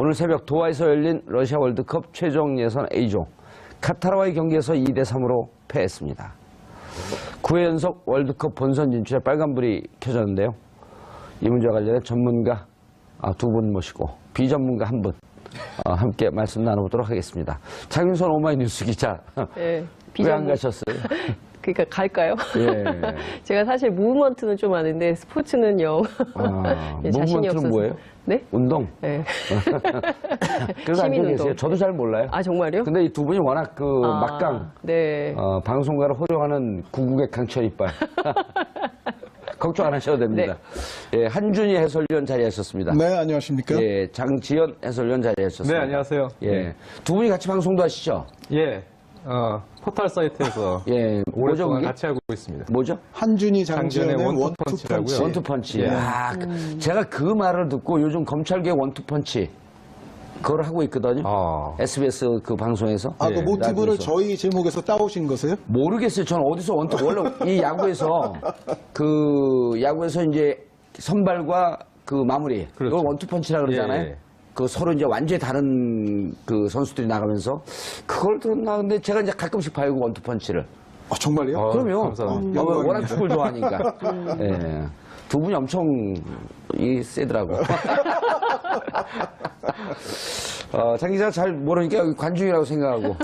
오늘 새벽 도하에서 열린 러시아 월드컵 최종 예선 A조 카타르와의 경기에서 2대3으로 패했습니다. 9회 연속 월드컵 본선 진출에 빨간불이 켜졌는데요. 이 문제와 관련해 전문가 두 분 모시고 비전문가 한 분 함께 말씀 나눠보도록 하겠습니다. 장윤선 오마이뉴스 기자. 네, 왜 안 가셨어요? 그러니까 갈까요? 예. 제가 사실 무브먼트는 좀 아는데 스포츠는 영 자신이 없어서. 무브먼트는 뭐예요? 네? 운동? 네. 그래서 안 계세요. 저도 잘 몰라요. 아, 정말요? 근데 이 두 분이 워낙 막강 네. 방송가를 호령하는 구국의 강철 이빨. 걱정 안 하셔도 됩니다. 네. 예, 한준희 해설위원 자리하셨습니다. 네, 안녕하십니까? 예, 장지현 해설위원 자리하셨습니다. 네, 안녕하세요. 예, 두 분이 같이 방송도 하시죠? 예, 포털 사이트에서 예, 오랫동안 같이 하고 있습니다. 뭐죠? 한준희 장지현의 원투펀치라고요. 원투펀치. 예. 제가 그 말을 듣고 요즘 검찰계 원투펀치 그걸 하고 있거든요. SBS 그 방송에서. 그 모티브를 라디오에서. 저희 제목에서 따오신 거세요? 모르겠어요. 저는 어디서 원래 이 야구에서 야구에서 이제 선발과 그 마무리. 그렇죠. 이걸 원투펀치라 그러잖아요. 예. 그 서로 이제 완전히 다른 그 선수들이 나가면서 그걸 듣나 근데 제가 이제 가끔씩 봐요. 그 원투펀치를. 정말요? 그럼요. 감사합니다. 워낙 축구를 좋아하니까. 예. 두 분이 엄청 세더라고. 장 기자 잘 모르니까 여기 관중이라고 생각하고.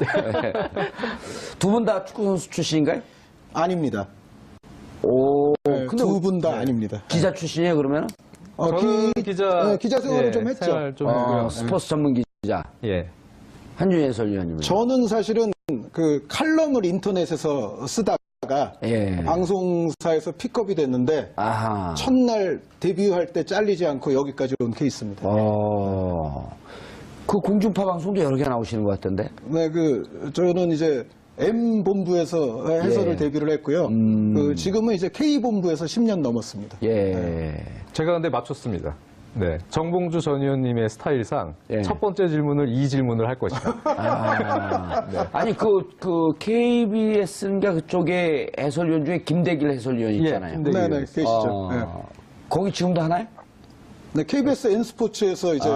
두 분 다 축구 선수 출신인가요? 아닙니다. 근데 두 분 다 아닙니다. 기자 출신이에요 그러면? 저는 기자 생활을 좀 했죠. 생활 좀 했고요. 스포츠 전문 기자. 예. 한준희 해설위원님. 저는 사실은 그 칼럼을 인터넷에서 쓰다가 예. 방송사에서 픽업이 됐는데 아하. 첫날 데뷔할 때 잘리지 않고 여기까지 온 케이스입니다. 그 공중파 방송도 여러 개 나오시는 것 같던데. 네, 저는 이제 M본부에서 해설을 예. 데뷔를 했고요. 지금은 이제 K본부에서 10년 넘었습니다. 예. 제가 근데 맞췄습니다. 네. 정봉주 전 의원님의 스타일상 예. 첫 번째 질문을 이 질문을 할 것이다. 네. 아니 KBS인가 그쪽에 해설위원 중에 김대길 해설위원 있잖아요. 네, 계시죠. 네. 거기 지금도 하나요? 네, KBS N스포츠에서 이제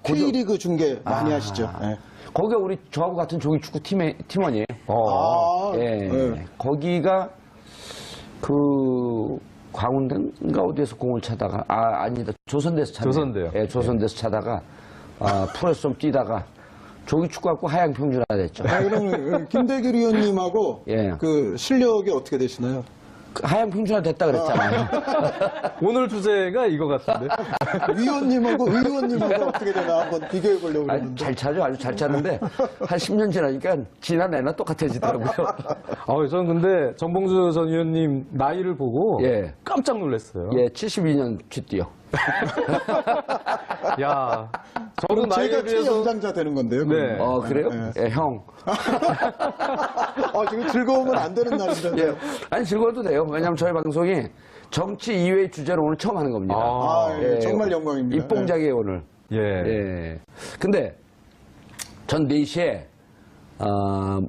K리그 중계 많이 하시죠. 네. 거기가 우리 저하고 같은 종이 축구 팀원이에요. 예. 네. 거기가 광운대인가 어디에서 공을 차다가 아니다 조선대에서 차다가 조선대요. 예, 조선대에서 차다가 프로에서 좀 뛰다가 조기 축구 갖고 하양 평준화 됐죠. 그럼 김대길 의원님하고 예. 그 실력이 어떻게 되시나요? 하양 평준화 됐다 그랬잖아요. 오늘 주제가 이거 같은데. 위원님하고 의원님하고 어떻게 되나 한번 비교해 보려고 그러는데. 잘 차죠. 아주 잘 차는데 한 10년 지나니까 지난 애나 똑같아지더라고요. 저는 근데 정봉주 전 의원님 나이를 보고 예. 깜짝 놀랐어요. 예, 72년 쥐띠요. 야, 저는 나이에 제가 비해서 최연장자 되는 건데요. 네. 그래요? 예, 형. 지금 즐거우면 안 되는 날인데. 예. 아니, 즐거워도 돼요. 왜냐면 저희 방송이 정치 이외의 주제로 오늘 처음 하는 겁니다. 정말 영광입니다. 입봉작이에요, 오늘. 예. 근데 전 4시에,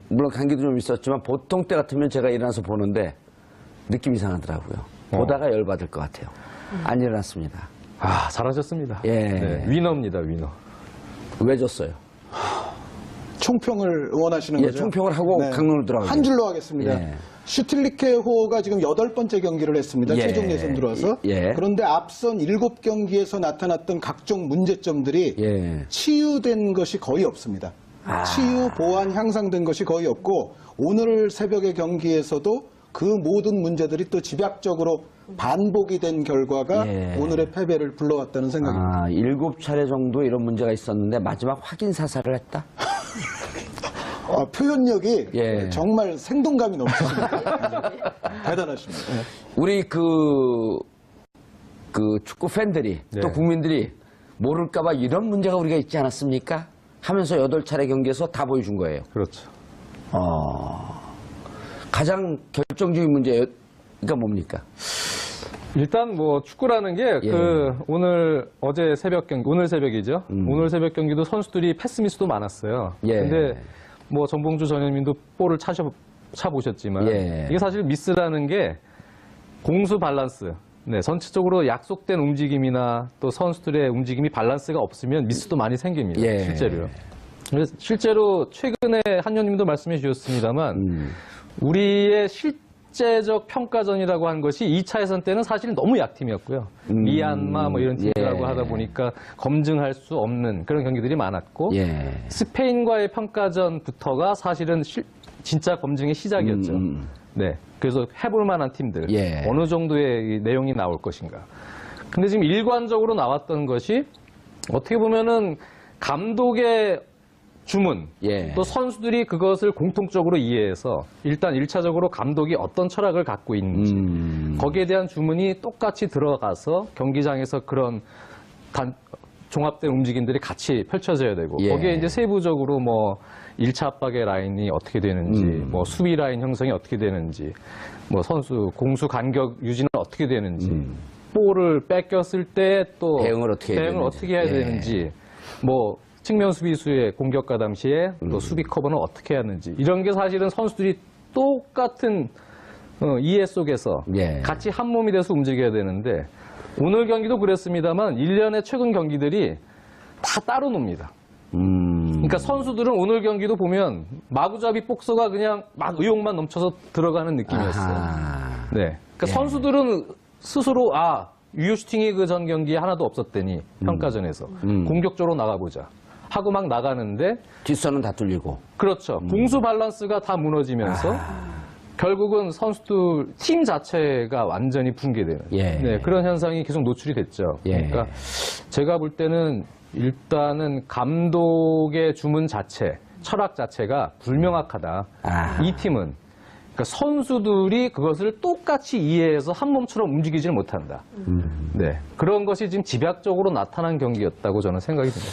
물론 감기도 좀 있었지만 보통 때 같으면 제가 일어나서 보는데 느낌이 이상하더라고요. 보다가 열받을 것 같아요. 안 일어났습니다. 잘하셨습니다. 예. 네, 위너입니다, 위너. 왜 졌어요? 총평을 원하시는 거죠? 총평을 하고 강론으로 들어가요. 한 줄로 하겠습니다. 예. 슈틸리케호가 지금 8번째 경기를 했습니다. 예. 최종 예선 들어와서. 예. 그런데 앞선 7경기에서 나타났던 각종 문제점들이 예. 치유된 것이 거의 없습니다. 치유, 보완, 향상된 것이 거의 없고 오늘 새벽의 경기에서도 그 모든 문제들이 또 집약적으로 반복이 된 결과가 오늘의 패배를 불러왔다는 생각입니다. 7차례 정도 이런 문제가 있었는데 마지막 확인 사살을 했다? 표현력이 정말 생동감이 넘치십니다. 대단하십니다. 우리 축구 팬들이 또 국민들이 모를까봐 이런 문제가 우리가 있지 않았습니까? 하면서 8차례 경기에서 다 보여준 거예요. 그렇죠. 가장 결정적인 문제가 뭡니까? 일단 축구라는 게 오늘 새벽 경기, 오늘 새벽이죠. 오늘 새벽 경기도 선수들이 패스미스도 많았어요. 근데 정봉주 전 의원님도 볼을 차보셨지만 이게 사실 미스라는 게 공수 밸런스, 네, 전체적으로 약속된 움직임이나 또 선수들의 움직임이 밸런스가 없으면 미스도 많이 생깁니다. 예. 실제로요. 그래서 실제로 최근에 한 의원님도 말씀해 주셨습니다만 우리의 실제적 평가전이라고 한 것이 2차 예선 때는 사실 너무 약팀이었고요. 미얀마 뭐 이런 팀들하고 예. 하다 보니까 검증할 수 없는 그런 경기들이 많았고 예. 스페인과의 평가전부터가 사실은 진짜 검증의 시작이었죠. 네. 그래서 해볼 만한 팀들 예. 어느 정도의 이 내용이 나올 것인가. 근데 지금 일관적으로 나왔던 것이 어떻게 보면은 감독의 주문 예. 또 선수들이 그것을 공통적으로 이해해서 일단 1차적으로 감독이 어떤 철학을 갖고 있는지 거기에 대한 주문이 똑같이 들어가서 경기장에서 그런 종합된 움직임들이 같이 펼쳐져야 되고 예. 거기에 이제 세부적으로 뭐 1차 압박의 라인이 어떻게 되는지 뭐 수비 라인 형성이 어떻게 되는지 뭐 선수 공수 간격 유지는 어떻게 되는지 볼을 뺏겼을 때 또 대응을 어떻게 해야 되는지. 어떻게 해야 예. 되는지 뭐 측면 수비수의 공격과 당시에 또 수비 커버는 어떻게 해야 하는지 이런 게 사실은 선수들이 똑같은 이해 속에서 예. 같이 한 몸이 돼서 움직여야 되는데 오늘 경기도 그랬습니다만 1년의 최근 경기들이 다 따로 놉니다. 그러니까 선수들은 오늘 경기도 보면 마구잡이 복서가 그냥 막 의욕만 넘쳐서 들어가는 느낌이었어요. 아하. 네. 그러니까 예. 선수들은 스스로 유효 슈팅이 그 전 경기에 하나도 없었더니 평가전에서 공격적으로 나가보자 하고 막 나가는데 뒷선은 다 뚫리고. 그렇죠. 공수 밸런스가 다 무너지면서 결국은 선수들 팀 자체가 완전히 붕괴되는 예. 네, 그런 현상이 계속 노출이 됐죠. 예. 그러니까 제가 볼 때는 일단은 감독의 주문 자체, 철학 자체가 불명확하다. 이 팀은 그러니까 선수들이 그것을 똑같이 이해해서 한 몸처럼 움직이지를 못한다. 네, 그런 것이 지금 집약적으로 나타난 경기였다고 저는 생각이 듭니다.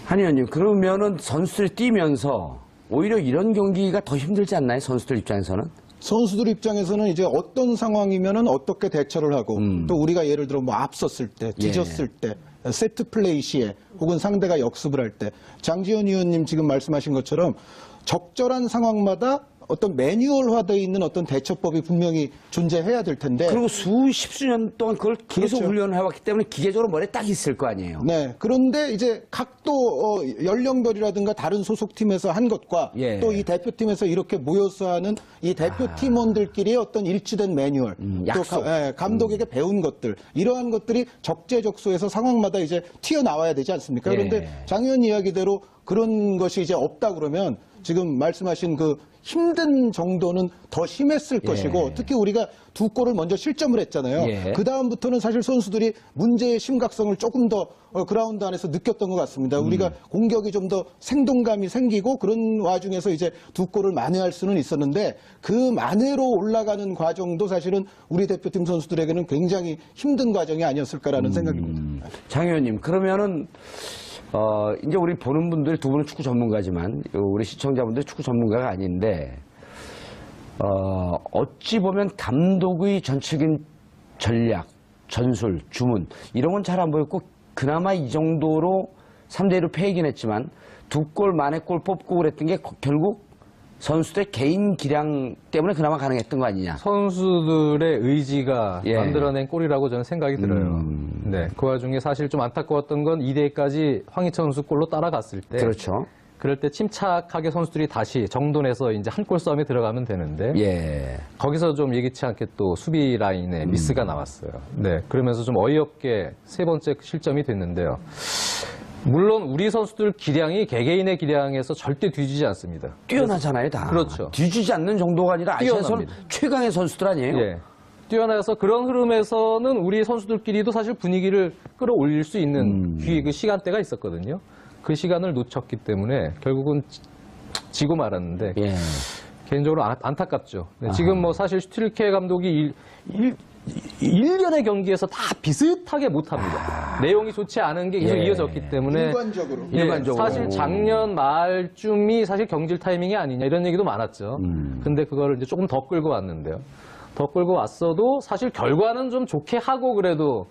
한 의원님, 그러면은 선수들이 뛰면서 오히려 이런 경기가 더 힘들지 않나요? 선수들 입장에서는? 선수들 입장에서는 이제 어떤 상황이면은 어떻게 대처를 하고 또 우리가 예를 들어 뭐 앞섰을 때, 뒤졌을 때, 세트 플레이 시에 혹은 상대가 역습을 할 때 장지현 의원님 지금 말씀하신 것처럼 적절한 상황마다 어떤 매뉴얼화되어 있는 어떤 대처법이 분명히 존재해야 될 텐데 그리고 수십수년 동안 그걸 계속 그렇죠. 훈련을 해왔기 때문에 기계적으로 머리에 딱 있을 거 아니에요. 네. 그런데 이제 각도 연령별이라든가 다른 소속팀에서 한 것과 예. 또 이 대표팀에서 이렇게 모여서 하는 이 대표팀원들끼리의 어떤 일치된 매뉴얼 또 약속. 감독에게 배운 것들 이러한 것들이 적재적소에서 상황마다 이제 튀어나와야 되지 않습니까? 예. 그런데 장 의원 이야기대로 그런 것이 이제 없다 그러면 지금 말씀하신 그 힘든 정도는 더 심했을 것이고 특히 우리가 두 골을 먼저 실점을 했잖아요. 예. 그 다음부터는 사실 선수들이 문제의 심각성을 조금 더 그라운드 안에서 느꼈던 것 같습니다. 우리가 공격이 좀 더 생동감이 생기고 그런 와중에서 이제 두 골을 만회할 수는 있었는데 그 만회로 올라가는 과정도 사실은 우리 대표팀 선수들에게는 굉장히 힘든 과정이 아니었을까라는 생각입니다. 장 의원님, 그러면은 이제 우리 보는 분들이 두 분은 축구 전문가지만 우리 시청자분들이 축구 전문가가 아닌데 어찌 보면 감독의 전적인 전략, 전술, 주문 이런 건 잘 안 보였고 그나마 이 정도로 3대1로 패이긴 했지만 두 골 만에 골 뽑고 그랬던 게 결국 선수들의 개인 기량 때문에 그나마 가능했던 거 아니냐. 선수들의 의지가 예. 만들어낸 골이라고 저는 생각이 들어요. 네, 그 와중에 사실 좀 안타까웠던 건 2대2까지 황희찬 선수 골로 따라갔을 때 그렇죠. 그럴 때 침착하게 선수들이 다시 정돈해서 이제 한 골 싸움에 들어가면 되는데 예. 거기서 좀 예기치 않게 또 수비 라인에 미스가 나왔어요. 네, 그러면서 좀 어이없게 세 번째 실점이 됐는데요. 물론 우리 선수들 기량이 개개인의 기량에서 절대 뒤지지 않습니다. 뛰어나잖아요, 다. 그렇죠. 뒤지지 않는 정도가 아니라 아시아에서는 뛰어납니다. 최강의 선수들 아니에요? 예. 뛰어나서 그런 흐름에서는 우리 선수들끼리도 사실 분위기를 끌어올릴 수 있는 그 시간대가 있었거든요. 그 시간을 놓쳤기 때문에 결국은 지고 말았는데 예. 개인적으로 안타깝죠. 네, 지금 뭐 사실 슈틸케 감독이 1년의 경기에서 다 비슷하게 못합니다. 내용이 좋지 않은 게 계속 예. 이어졌기 때문에 일관적으로. 예, 일반적으로. 사실 작년 말쯤이 사실 경질 타이밍이 아니냐 이런 얘기도 많았죠. 근데 그거를 이제 조금 더 끌고 왔는데요. 더 끌고 왔어도 사실 결과는 좀 좋게 하고 그래도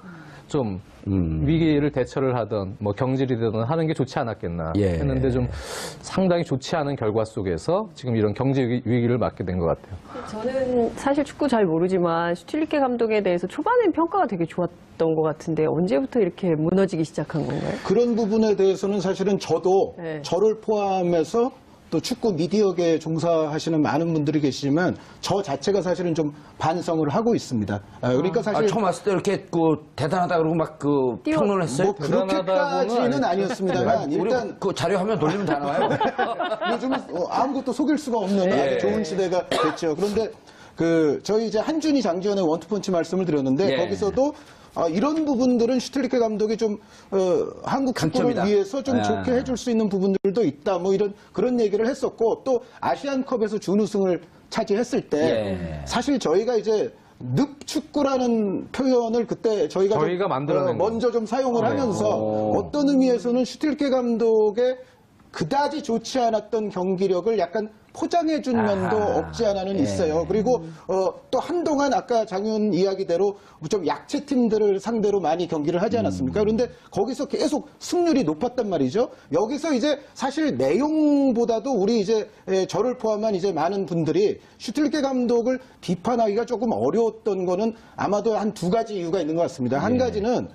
좀 위기를 대처를 하던 뭐 경질이 되든 하는 게 좋지 않았겠나 했는데 좀 상당히 좋지 않은 결과 속에서 지금 이런 경제 위기를 맞게 된 것 같아요. 저는 사실 축구 잘 모르지만 슈틸리케 감독에 대해서 초반엔 평가가 되게 좋았던 것 같은데 언제부터 이렇게 무너지기 시작한 건가요? 그런 부분에 대해서는 사실은 저도 네. 저를 포함해서 또 축구 미디어계에 종사하시는 많은 분들이 계시지만 저 자체가 사실은 좀 반성을 하고 있습니다. 그러니까 사실 처음 왔을 때 이렇게 대단하다 그러고 막 평론했어요? 뭐 그렇게까지는 아니었습니다만 일단 그 자료 화면 돌리면 다 나와요. 요즘은 아무것도 속일 수가 없는 아주 좋은 시대가 됐죠. 그런데 저희 이제 한준희 장지현의 원투펀치 말씀을 드렸는데 거기서도 이런 부분들은 슈틸리케 감독이 좀 한국 축구를 강점이다. 위해서 좀 좋게 해줄 수 있는 부분들도 있다. 뭐 그런 얘기를 했었고 또 아시안컵에서 준우승을 차지했을 때 사실 저희가 이제 늪축구라는 표현을 그때 저희가 만들어낸 먼저 좀 사용을 하면서 어떤 의미에서는 슈틸리케 감독의 그다지 좋지 않았던 경기력을 약간 포장해준 면도 없지 않아는 있어요. 그리고 또 한동안 아까 장윤 이야기대로 좀 약체 팀들을 상대로 많이 경기를 하지 않았습니까? 그런데 거기서 계속 승률이 높았단 말이죠. 여기서 이제 사실 내용보다도 우리 이제 저를 포함한 이제 많은 분들이 슈틸리케 감독을 비판하기가 조금 어려웠던 거는 아마도 한 두 가지 이유가 있는 것 같습니다. 한 가지는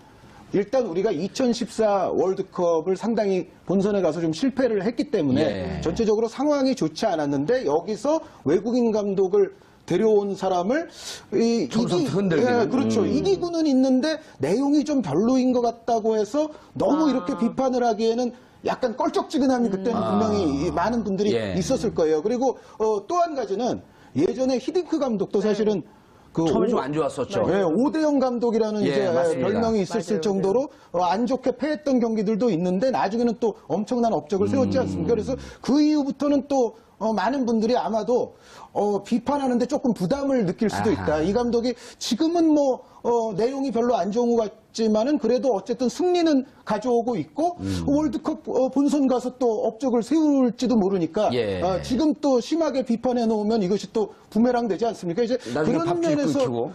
일단 우리가 2014 월드컵을 상당히 본선에 가서 좀 실패를 했기 때문에 전체적으로 상황이 좋지 않았는데 여기서 외국인 감독을 데려온 사람을 처음부터 흔들기는. 그렇죠. 이기고는 있는데 내용이 좀 별로인 것 같다고 해서 너무 이렇게 비판을 하기에는 약간 껄쩍지근함이 그때는 분명히 많은 분들이 있었을 거예요. 그리고 또 한 가지는 예전에 히딩크 감독도 사실은 처음에 좀 안 좋았었죠. 오대영 감독이라는 이제 맞습니다. 별명이 있었을 정도로 안 좋게 패했던 경기들도 있는데 나중에는 또 엄청난 업적을 세웠지 않습니까? 그래서 그 이후부터는 또 많은 분들이 아마도 비판하는데 조금 부담을 느낄 수도 있다. 이 감독이 지금은 뭐 내용이 별로 안 좋은 것 같지만은 그래도 어쨌든 승리는 가져오고 있고 월드컵 본선 가서 또 업적을 세울지도 모르니까 지금 또 심하게 비판해 놓으면 이것이 또 부메랑 되지 않습니까? 이제 그런 면에서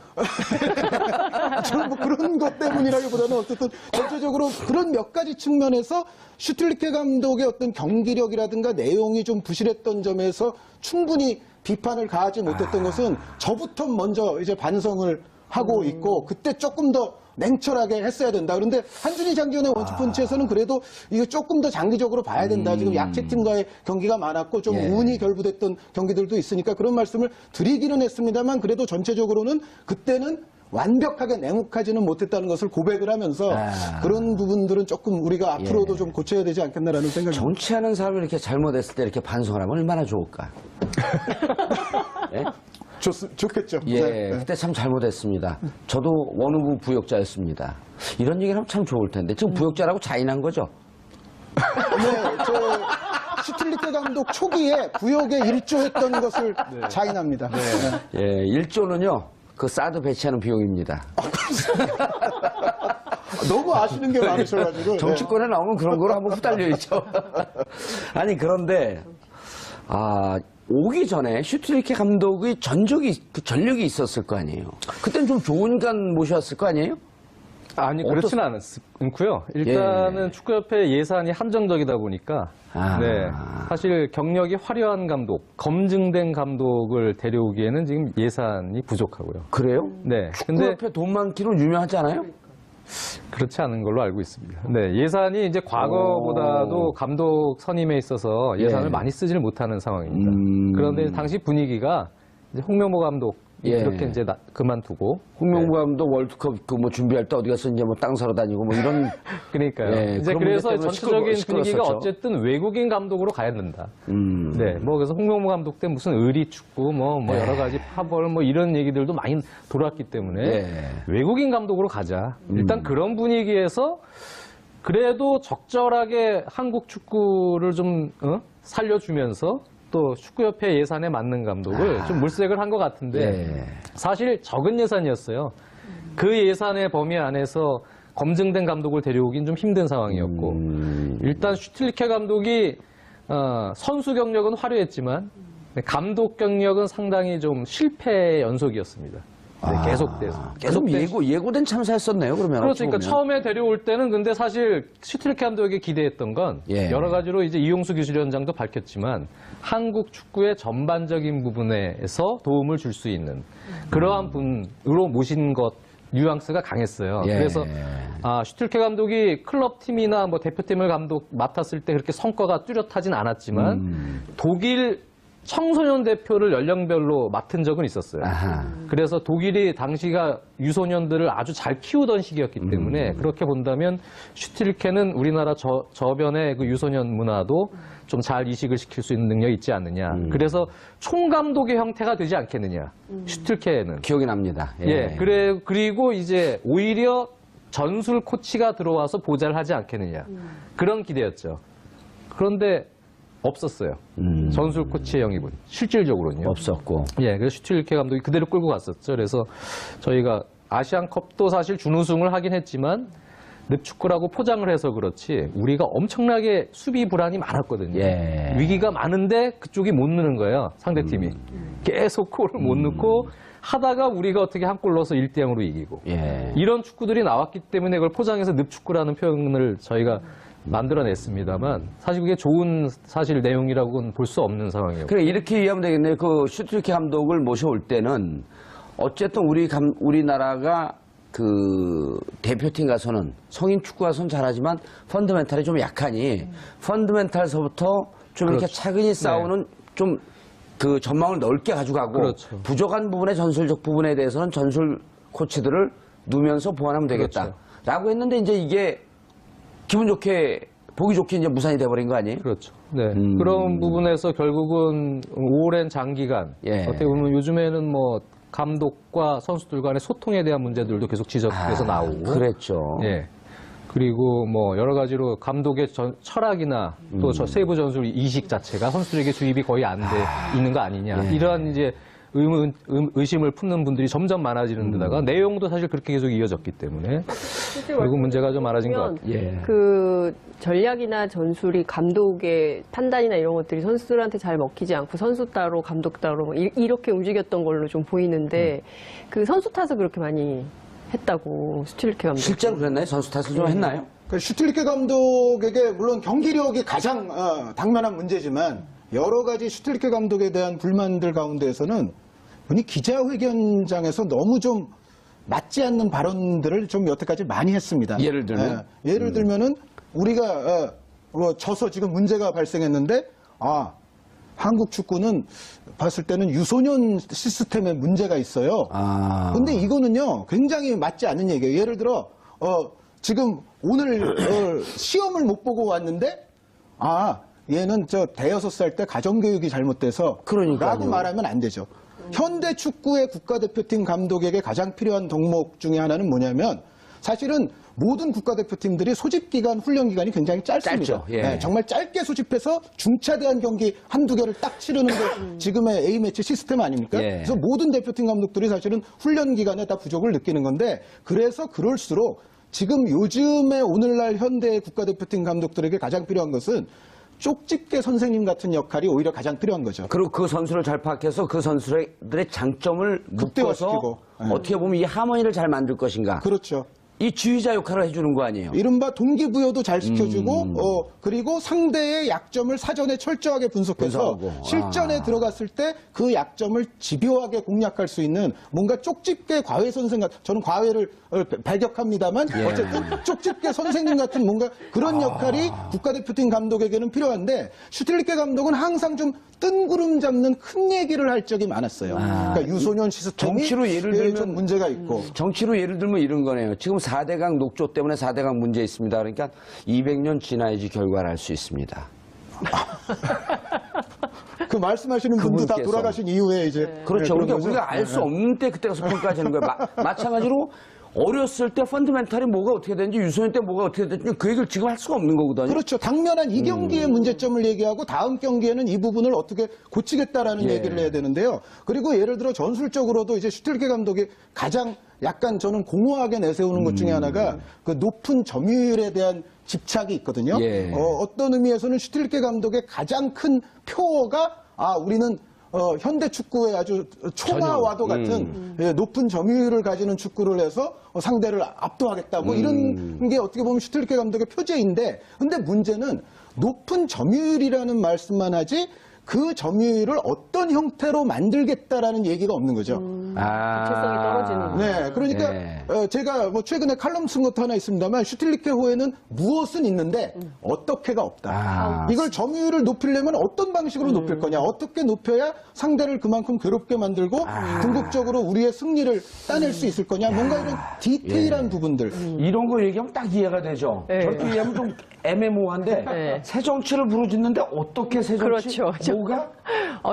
저는 뭐 그런 것 때문이라기보다는 어쨌든 전체적으로 그런 몇 가지 측면에서 슈틸리케 감독의 어떤 경기력이라든가 내용이 좀 부실했던 점에서 충분히 비판을 가하지 못했던 것은 저부터 먼저 이제 반성을 하고 있고 그때 조금 더 냉철하게 했어야 된다. 그런데 한준희 장지현의 원투펀치에서는 그래도 이거 조금 더 장기적으로 봐야 된다. 지금 약체팀과의 경기가 많았고 좀 운이 결부됐던 경기들도 있으니까 그런 말씀을 드리기는 했습니다만 그래도 전체적으로는 그때는 완벽하게 냉혹하지는 못했다는 것을 고백을 하면서 그런 부분들은 조금 우리가 앞으로도 좀 고쳐야 되지 않겠나라는 생각이 듭니다. 정치하는 사람이 이렇게 잘못했을 때 이렇게 반성을 하면 얼마나 좋을까? 좋겠죠. 그때 참 잘못했습니다. 저도 원후부 부역자였습니다. 이런 얘기를 하면 참 좋을 텐데 지금 부역자라고 자인한 거죠? 슈틸리케 감독 초기에 부역에 일조했던 것을 자인합니다. 1조는요. 그 사드 배치하는 비용입니다. 너무 아시는 게 많으셔가지고. 정치권에 나오면 그런 거로 한번 후달려있죠. 아니, 그런데, 오기 전에 슈틸리케 감독의 전력이 있었을 거 아니에요. 그때는 좀 좋은 간 모셨을 거 아니에요? 아니, 그렇지는 않고요. 일단은 축구협회 예산이 한정적이다 보니까 사실 경력이 화려한 감독, 검증된 감독을 데려오기에는 지금 예산이 부족하고요. 그래요? 네. 축구협회 돈 많기로 유명하지 않아요? 그렇지 않은 걸로 알고 있습니다. 네, 예산이 이제 과거보다도 감독 선임에 있어서 예산을 많이 쓰지를 못하는 상황입니다. 그런데 당시 분위기가 이제 홍명보 감독 그렇게 이제 그만두고 홍명보 감독 월드컵 준비할 때 어디 가서 이제 뭐 땅 사러 다니고 뭐 이런 그러니까요. 이제 그래서 전체적인 분위기가 어쨌든 외국인 감독으로 가야 된다. 네, 뭐 그래서 홍명보 감독 때 무슨 의리 축구 뭐 여러 가지 파벌 뭐 이런 얘기들도 많이 돌았기 때문에 외국인 감독으로 가자. 일단 그런 분위기에서 그래도 적절하게 한국 축구를 좀 살려주면서 또 축구협회 예산에 맞는 감독을 좀 물색을 한 것 같은데 사실 적은 예산이었어요. 그 예산의 범위 안에서 검증된 감독을 데려오긴 좀 힘든 상황이었고 일단 슈틸리케 감독이 선수 경력은 화려했지만 감독 경력은 상당히 좀 실패의 연속이었습니다. 계속 예고된 참사였었네요. 그러면 그렇죠. 그러니까 어찌 보면. 처음에 데려올 때는 근데 사실 슈틸리케 감독에게 기대했던 건 예. 여러 가지로 이제 이용수 기술위원장도 밝혔지만 한국 축구의 전반적인 부분에서 도움을 줄 수 있는 그러한 분으로 모신 것 뉘앙스가 강했어요. 예. 그래서 슈틸리케 감독이 클럽 팀이나 뭐 대표팀을 맡았을 때 그렇게 성과가 뚜렷하진 않았지만 독일 청소년 대표를 연령별로 맡은 적은 있었어요. 아하. 그래서 독일이 당시가 유소년들을 아주 잘 키우던 시기였기 때문에 그렇게 본다면 슈틸리케는 우리나라 저변의 그 유소년 문화도 좀 잘 이식을 시킬 수 있는 능력이 있지 않느냐. 그래서 총감독의 형태가 되지 않겠느냐. 슈틸리케는. 기억이 납니다. 예. 그리고 이제 오히려 전술 코치가 들어와서 보좌를 하지 않겠느냐. 그런 기대였죠. 그런데 없었어요. 전술 코치의 영입은 실질적으로는요. 없었고. 예, 그래서 슈틸리케 감독이 그대로 끌고 갔었죠. 그래서 저희가 아시안컵도 사실 준우승을 하긴 했지만 늪축구라고 포장을 해서 그렇지 우리가 엄청나게 수비 불안이 많았거든요. 예. 위기가 많은데 그쪽이 못 넣는 거예요. 상대팀이. 계속 골을 못 넣고 하다가 우리가 어떻게 한 골 넣어서 1대0으로 이기고. 예. 이런 축구들이 나왔기 때문에 그걸 포장해서 늪축구라는 표현을 저희가 만들어냈습니다만 사실 그게 좋은 사실 내용이라고는 볼 수 없는 상황이에요. 그래 이렇게 이해하면 되겠네요. 그 슈틸리케 감독을 모셔올 때는 어쨌든 우리나라가 그 대표팀 가서는 성인 축구 가서는 잘하지만 펀더멘탈이 좀 약하니 펀더멘탈서부터 좀 이렇게 그렇죠. 차근히 싸우는 좀 그 전망을 넓게 가져가고 그렇죠. 부족한 부분의 전술적 부분에 대해서는 전술 코치들을 두면서 보완하면 되겠다. 라고 했는데 이제 이게 기분 좋게 보기 좋게 이제 무산이 돼버린 거 아니에요? 그렇죠. 네. 그런 부분에서 결국은 오랜 장기간 예. 어떻게 보면 요즘에는 뭐 감독과 선수들 간의 소통에 대한 문제들도 계속 지적돼서 나오고. 그랬죠. 예. 그리고 뭐 여러 가지로 감독의 철학이나 또 저 세부 전술 이식 자체가 선수들에게 주입이 거의 안 돼 있는 거 아니냐. 이러한 이제 의심을 품는 분들이 점점 많아지는 데다가 내용도 사실 그렇게 계속 이어졌기 때문에 결국 문제가 좀 많아진 것 같아요. 예. 그 전략이나 전술이 감독의 판단이나 이런 것들이 선수들한테 잘 먹히지 않고 선수 따로 감독 따로 이렇게 움직였던 걸로 좀 보이는데 그 선수 탓을 그렇게 많이 했다고 슈틸리케 감독. 실제로 그랬나요? 선수 탓을 좀 했나요? 그 슈틸리케 감독에게 물론 경기력이 가장 당면한 문제지만 여러 가지 슈틸리케 감독에 대한 불만들 가운데에서는 흔히 기자회견장에서 너무 좀 맞지 않는 발언들을 좀 여태까지 많이 했습니다. 예를 들면? 예를 들면은 우리가 져서 지금 문제가 발생했는데 한국 축구는 봤을 때는 유소년 시스템에 문제가 있어요. 근데 이거는요 굉장히 맞지 않는 얘기예요. 예를 들어 지금 오늘 시험을 못 보고 왔는데 얘는 저 대여섯 살 때 가정교육이 잘못돼서 그러니까요. 라고 말하면 안 되죠. 현대 축구의 국가대표팀 감독에게 가장 필요한 덕목 중에 하나는 뭐냐면 사실은 모든 국가대표팀들이 소집기간, 훈련기간이 굉장히 짧습니다. 짧죠. 예. 네, 정말 짧게 소집해서 중차대한 경기 한두 개를 딱 치르는 게 지금의 A매치 시스템 아닙니까? 예. 그래서 모든 대표팀 감독들이 사실은 훈련기간에 다 부족을 느끼는 건데 그래서 그럴수록 지금 요즘의 오늘날 현대 국가대표팀 감독들에게 가장 필요한 것은 쪽집게 선생님 같은 역할이 오히려 가장 필요한 거죠. 그리고 그 선수를 잘 파악해서 그 선수들의 장점을 묶어서 극대화시키고. 어떻게 보면 이 하모니를 잘 만들 것인가. 그렇죠. 이 지휘자 역할을 해주는 거 아니에요? 이른바 동기부여도 잘 시켜주고 그리고 상대의 약점을 사전에 철저하게 분석해서 분석하고. 실전에 들어갔을 때 그 약점을 집요하게 공략할 수 있는 뭔가 쪽집게 과외 선생 같은 저는 과외를 발격합니다만 어쨌든 쪽집게 선생님 같은 뭔가 그런 역할이 국가대표팀 감독에게는 필요한데 슈틸리케 감독은 항상 좀 뜬구름 잡는 큰 얘기를 할 적이 많았어요. 그러니까 유소년 시스템이 정치로 예를 들면 좀 문제가 있고 정치로 예를 들면 이런 거네요. 지금 4대강 녹조 때문에 4대강 문제 있습니다. 그러니까 200년 지나야지 결과를 알 수 있습니다. 그 말씀하시는 분도 다 그분께서. 돌아가신 이후에 이제 그렇죠. 그런 그러니까 거죠? 우리가 알 수 없는 때 그때 가서 평가하시는 거예요. 마찬가지로 어렸을 때 펀드멘탈이 뭐가 어떻게 되는지 유소년 때 뭐가 어떻게 되는지 그 얘기를 지금 할 수가 없는 거거든요. 그렇죠. 당면한 이 경기의 문제점을 얘기하고 다음 경기에는 이 부분을 어떻게 고치겠다라는 얘기를 해야 되는데요. 그리고 예를 들어 전술적으로도 이제 슈틸리케 감독이 가장 약간 저는 공허하게 내세우는 것 중에 하나가 그 높은 점유율에 대한 집착이 있거든요. 예. 어떤 의미에서는 슈틸리케 감독의 가장 큰 표어가 우리는 현대 축구의 아주 초마와도 같은 예, 높은 점유율을 가지는 축구를 해서 상대를 압도하겠다. 뭐 이런 게 어떻게 보면 슈틸리케 감독의 표제인데, 근데 문제는 높은 점유율이라는 말씀만 하지 그 점유율을 어떤 형태로 만들겠다라는 얘기가 없는 거죠. 구체성이 떨어지는. 네, 그러니까 네. 제가 뭐 최근에 칼럼 쓴 것도 하나 있습니다만 슈틸리케 호에는 무엇은 있는데 어떻게가 없다. 이걸 점유율을 높이려면 어떤 방식으로 높일 거냐, 어떻게 높여야 상대를 그만큼 괴롭게 만들고 궁극적으로 우리의 승리를 따낼 수 있을 거냐, 뭔가 이런 디테일한 부분들. 이런 거 얘기하면 딱 이해가 되죠. 네. 저렇게 얘기하면 좀 애매모호한데 네. 새 정치를 부르짖는데 어떻게 새 정치? 그렇죠. 뭐가?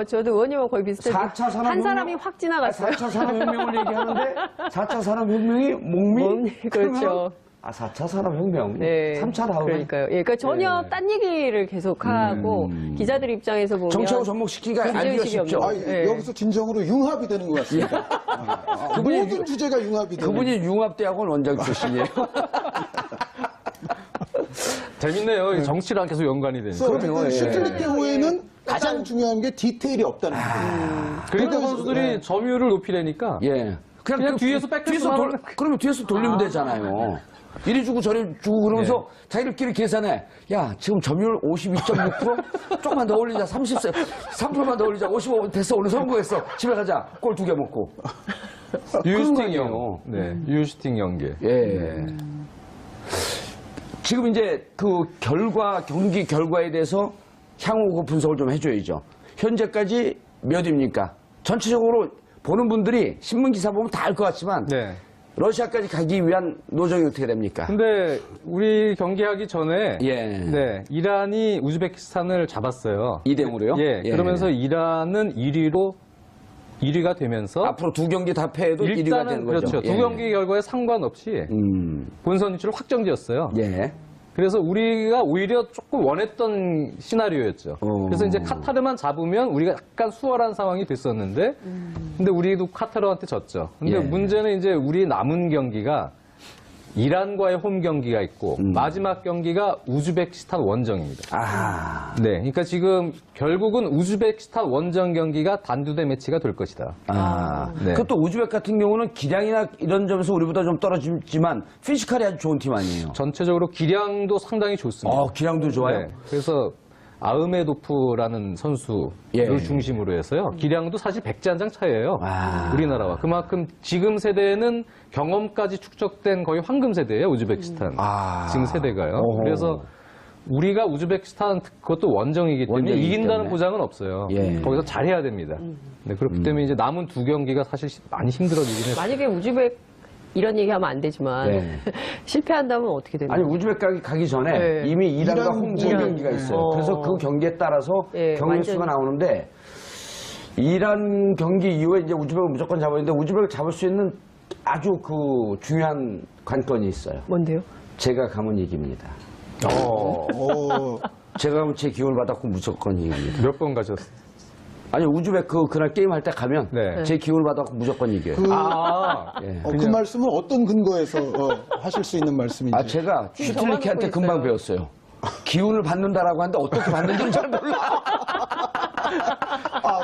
저도 의원님하고 거의 비슷해요. 4차 산업혁명? 한 사람이 확 지나갔어요. 4차 산업혁명을 얘기하는데 4차 산업혁명이 목미? 그렇죠. 4차 산업혁명. 네. 3차 다음에. 그러니까요. 예, 그러니까 전혀 딴 얘기를 계속 하고 기자들 입장에서 보면 정치하고 접목시키기가 알기가 문제의식이 쉽죠. 없는 아, 여기서 진정으로 융합이 되는 것 같습니다. 모든 주제가 융합이 되는. 그분이 융합대학원 원장 출신이에요. 재밌네요. 이 정치랑 계속 연관이 되니까. 그래서 슈틸리케 호에는 가장 중요한 게 디테일이 없다는 거예요. 그러니까 선수들이 점유율을 높이려니까 예. 그냥 뒤에서 뺏겨서 그러면 뒤에서 돌리면 되잖아요. 이리 주고 저리 주고 그러면서 자기들끼리 계산해. 야, 지금 점유율 52.6%? 조금만 더 올리자. 3%만 더 올리자. 55 됐어. 오늘 성공했어. 집에 가자. 골 2개 먹고. 유슈팅형. 네, 유슈팅 연계. 예. 지금 이제 그 경기 결과에 대해서 향후 그 분석을 좀 해줘야죠. 현재까지 몇입니까? 전체적으로 보는 분들이 신문 기사 보면 다 알 것 같지만 네. 러시아까지 가기 위한 노정이 어떻게 됩니까? 근데 우리 경기하기 전에 예. 네, 이란이 우즈베키스탄을 잡았어요. 2대0으로요? 예, 그러면서 이란은 1위가 되면서 앞으로 두 경기 다 패해도 1위가 일단은 되는 거죠. 그렇죠. 두 경기 결과에 상관없이 본선 진출을 확정지었어요. 예. 그래서 우리가 오히려 조금 원했던 시나리오였죠. 그래서 이제 카타르만 잡으면 우리가 약간 수월한 상황이 됐었는데, 근데 우리도 카타르한테 졌죠. 근데 예. 문제는 이제 우리 남은 경기가 이란과의 홈 경기가 있고 마지막 경기가 우즈베키스탄 원정입니다. 아. 네, 그러니까 지금 결국은 우즈베키스탄 원정 경기가 단두대 매치가 될 것이다. 네. 그것도 우즈벡 같은 경우는 기량이나 이런 점에서 우리보다 좀 떨어지지만 피지컬이 아주 좋은 팀 아니에요? 전체적으로 기량도 상당히 좋습니다. 기량도 좋아요? 네, 그래서 아흐메도프라는 선수를 예. 중심으로 해서요. 기량도 사실 백지한장 차이예요. 아. 우리나라와. 그만큼 지금 세대는 경험까지 축적된 거의 황금 세대예요. 우즈베키스탄. 아. 지금 세대가요. 오호. 그래서 우리가 우즈베키스탄 그것도 원정이기 때문에 원정이기 이긴다는 때문에. 보장은 없어요. 예. 거기서 잘해야 됩니다. 네, 그렇기 때문에 이제 남은 두 경기가 사실 많이 힘들어지긴 해요. 만약에 우즈벡 이런 얘기하면 안 되지만 네. 실패한다면 어떻게 되나요? 아니 우즈벡 가기 전에 네. 이미 이란과 이란, 홍콩 이란. 경기가 있어요. 어. 그래서 그 경기에 따라서 예, 경기 수가 완전히. 나오는데 이란 경기 이후에 이제 우즈벡을 무조건 잡아야 되는데 우즈벡을 잡을 수 있는 아주 그 중요한 관건이 있어요. 뭔데요? 제가 가문 얘기입니다. 오, 제가 가면 제 기운을 받았고 무조건 이깁니다. 몇 번 가셨어요? 아니 우즈벡 그날 게임 할 때 가면 네. 제 기운을 받았고 무조건 이겨요. 예. 그 말씀은 어떤 근거에서 하실 수 있는 말씀인지. 아 제가 슈틸리케한테 있어요. 금방 배웠어요. 기운을 받는다라고 하는데 어떻게 받는지는 잘 몰라.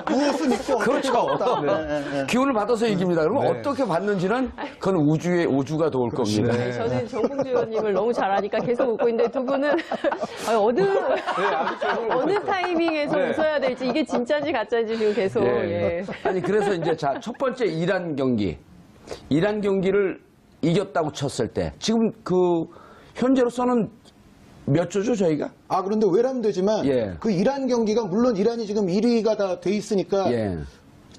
무엇은 있고 그렇죠. 없다. 네. 기운을 받아서 이깁니다. 그러면 네. 어떻게 받는지는 그건 우주가 도울 겁니다. 아니, 저는 정봉주 의원님을 너무 잘 아니까 계속 웃고 있는데 두 분은 아니, 어느 타이밍에서 네. 웃어야 될지 이게 진짜인지 가짜인지 지금 계속 예. 아니 그래서 이제 자 첫 번째 이란 경기를 이겼다고 쳤을 때 지금 그 현재로서는 몇 조죠 저희가? 그런데 외람되지만 예. 그 이란 경기가 물론 이란이 지금 1위가 다 돼 있으니까 예.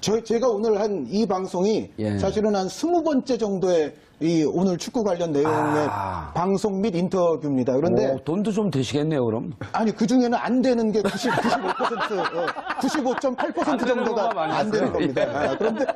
제가 오늘 한 이 방송이 예. 사실은 한 20번째 정도의 이 오늘 축구 관련 내용의 방송 및 인터뷰입니다. 그런데 돈도 좀 되시겠네요 그럼. 아니 그 중에는 안 되는 게 95.8% 정도가 안 되는 겁니다. 그런데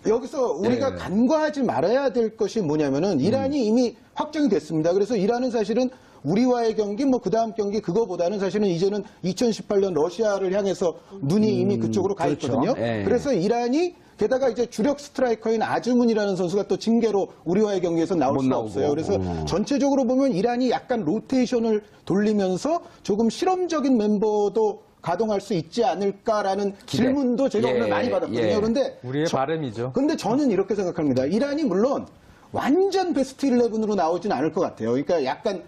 여기서 우리가 간과하지 말아야 될 것이 뭐냐면은 이란이 이미 확정이 됐습니다. 그래서 이란은 사실은 우리와의 경기, 그 다음 경기 그거보다는 사실은 이제는 2018년 러시아를 향해서 눈이 이미 그쪽으로 가 그렇죠. 있거든요. 예. 그래서 이란이 게다가 이제 주력 스트라이커인 아즈문이라는 선수가 또 징계로 우리와의 경기에서 나올 못 수가 나오고. 없어요. 그래서 전체적으로 보면 이란이 약간 로테이션을 돌리면서 조금 실험적인 멤버도 가동할 수 있지 않을까라는 질문도 제가 오늘 많이 받았거든요. 그런데 우리의 바람이죠. 근데 저는 이렇게 생각합니다. 이란이 물론 완전 베스트 11으로 나오진 않을 것 같아요. 그러니까 약간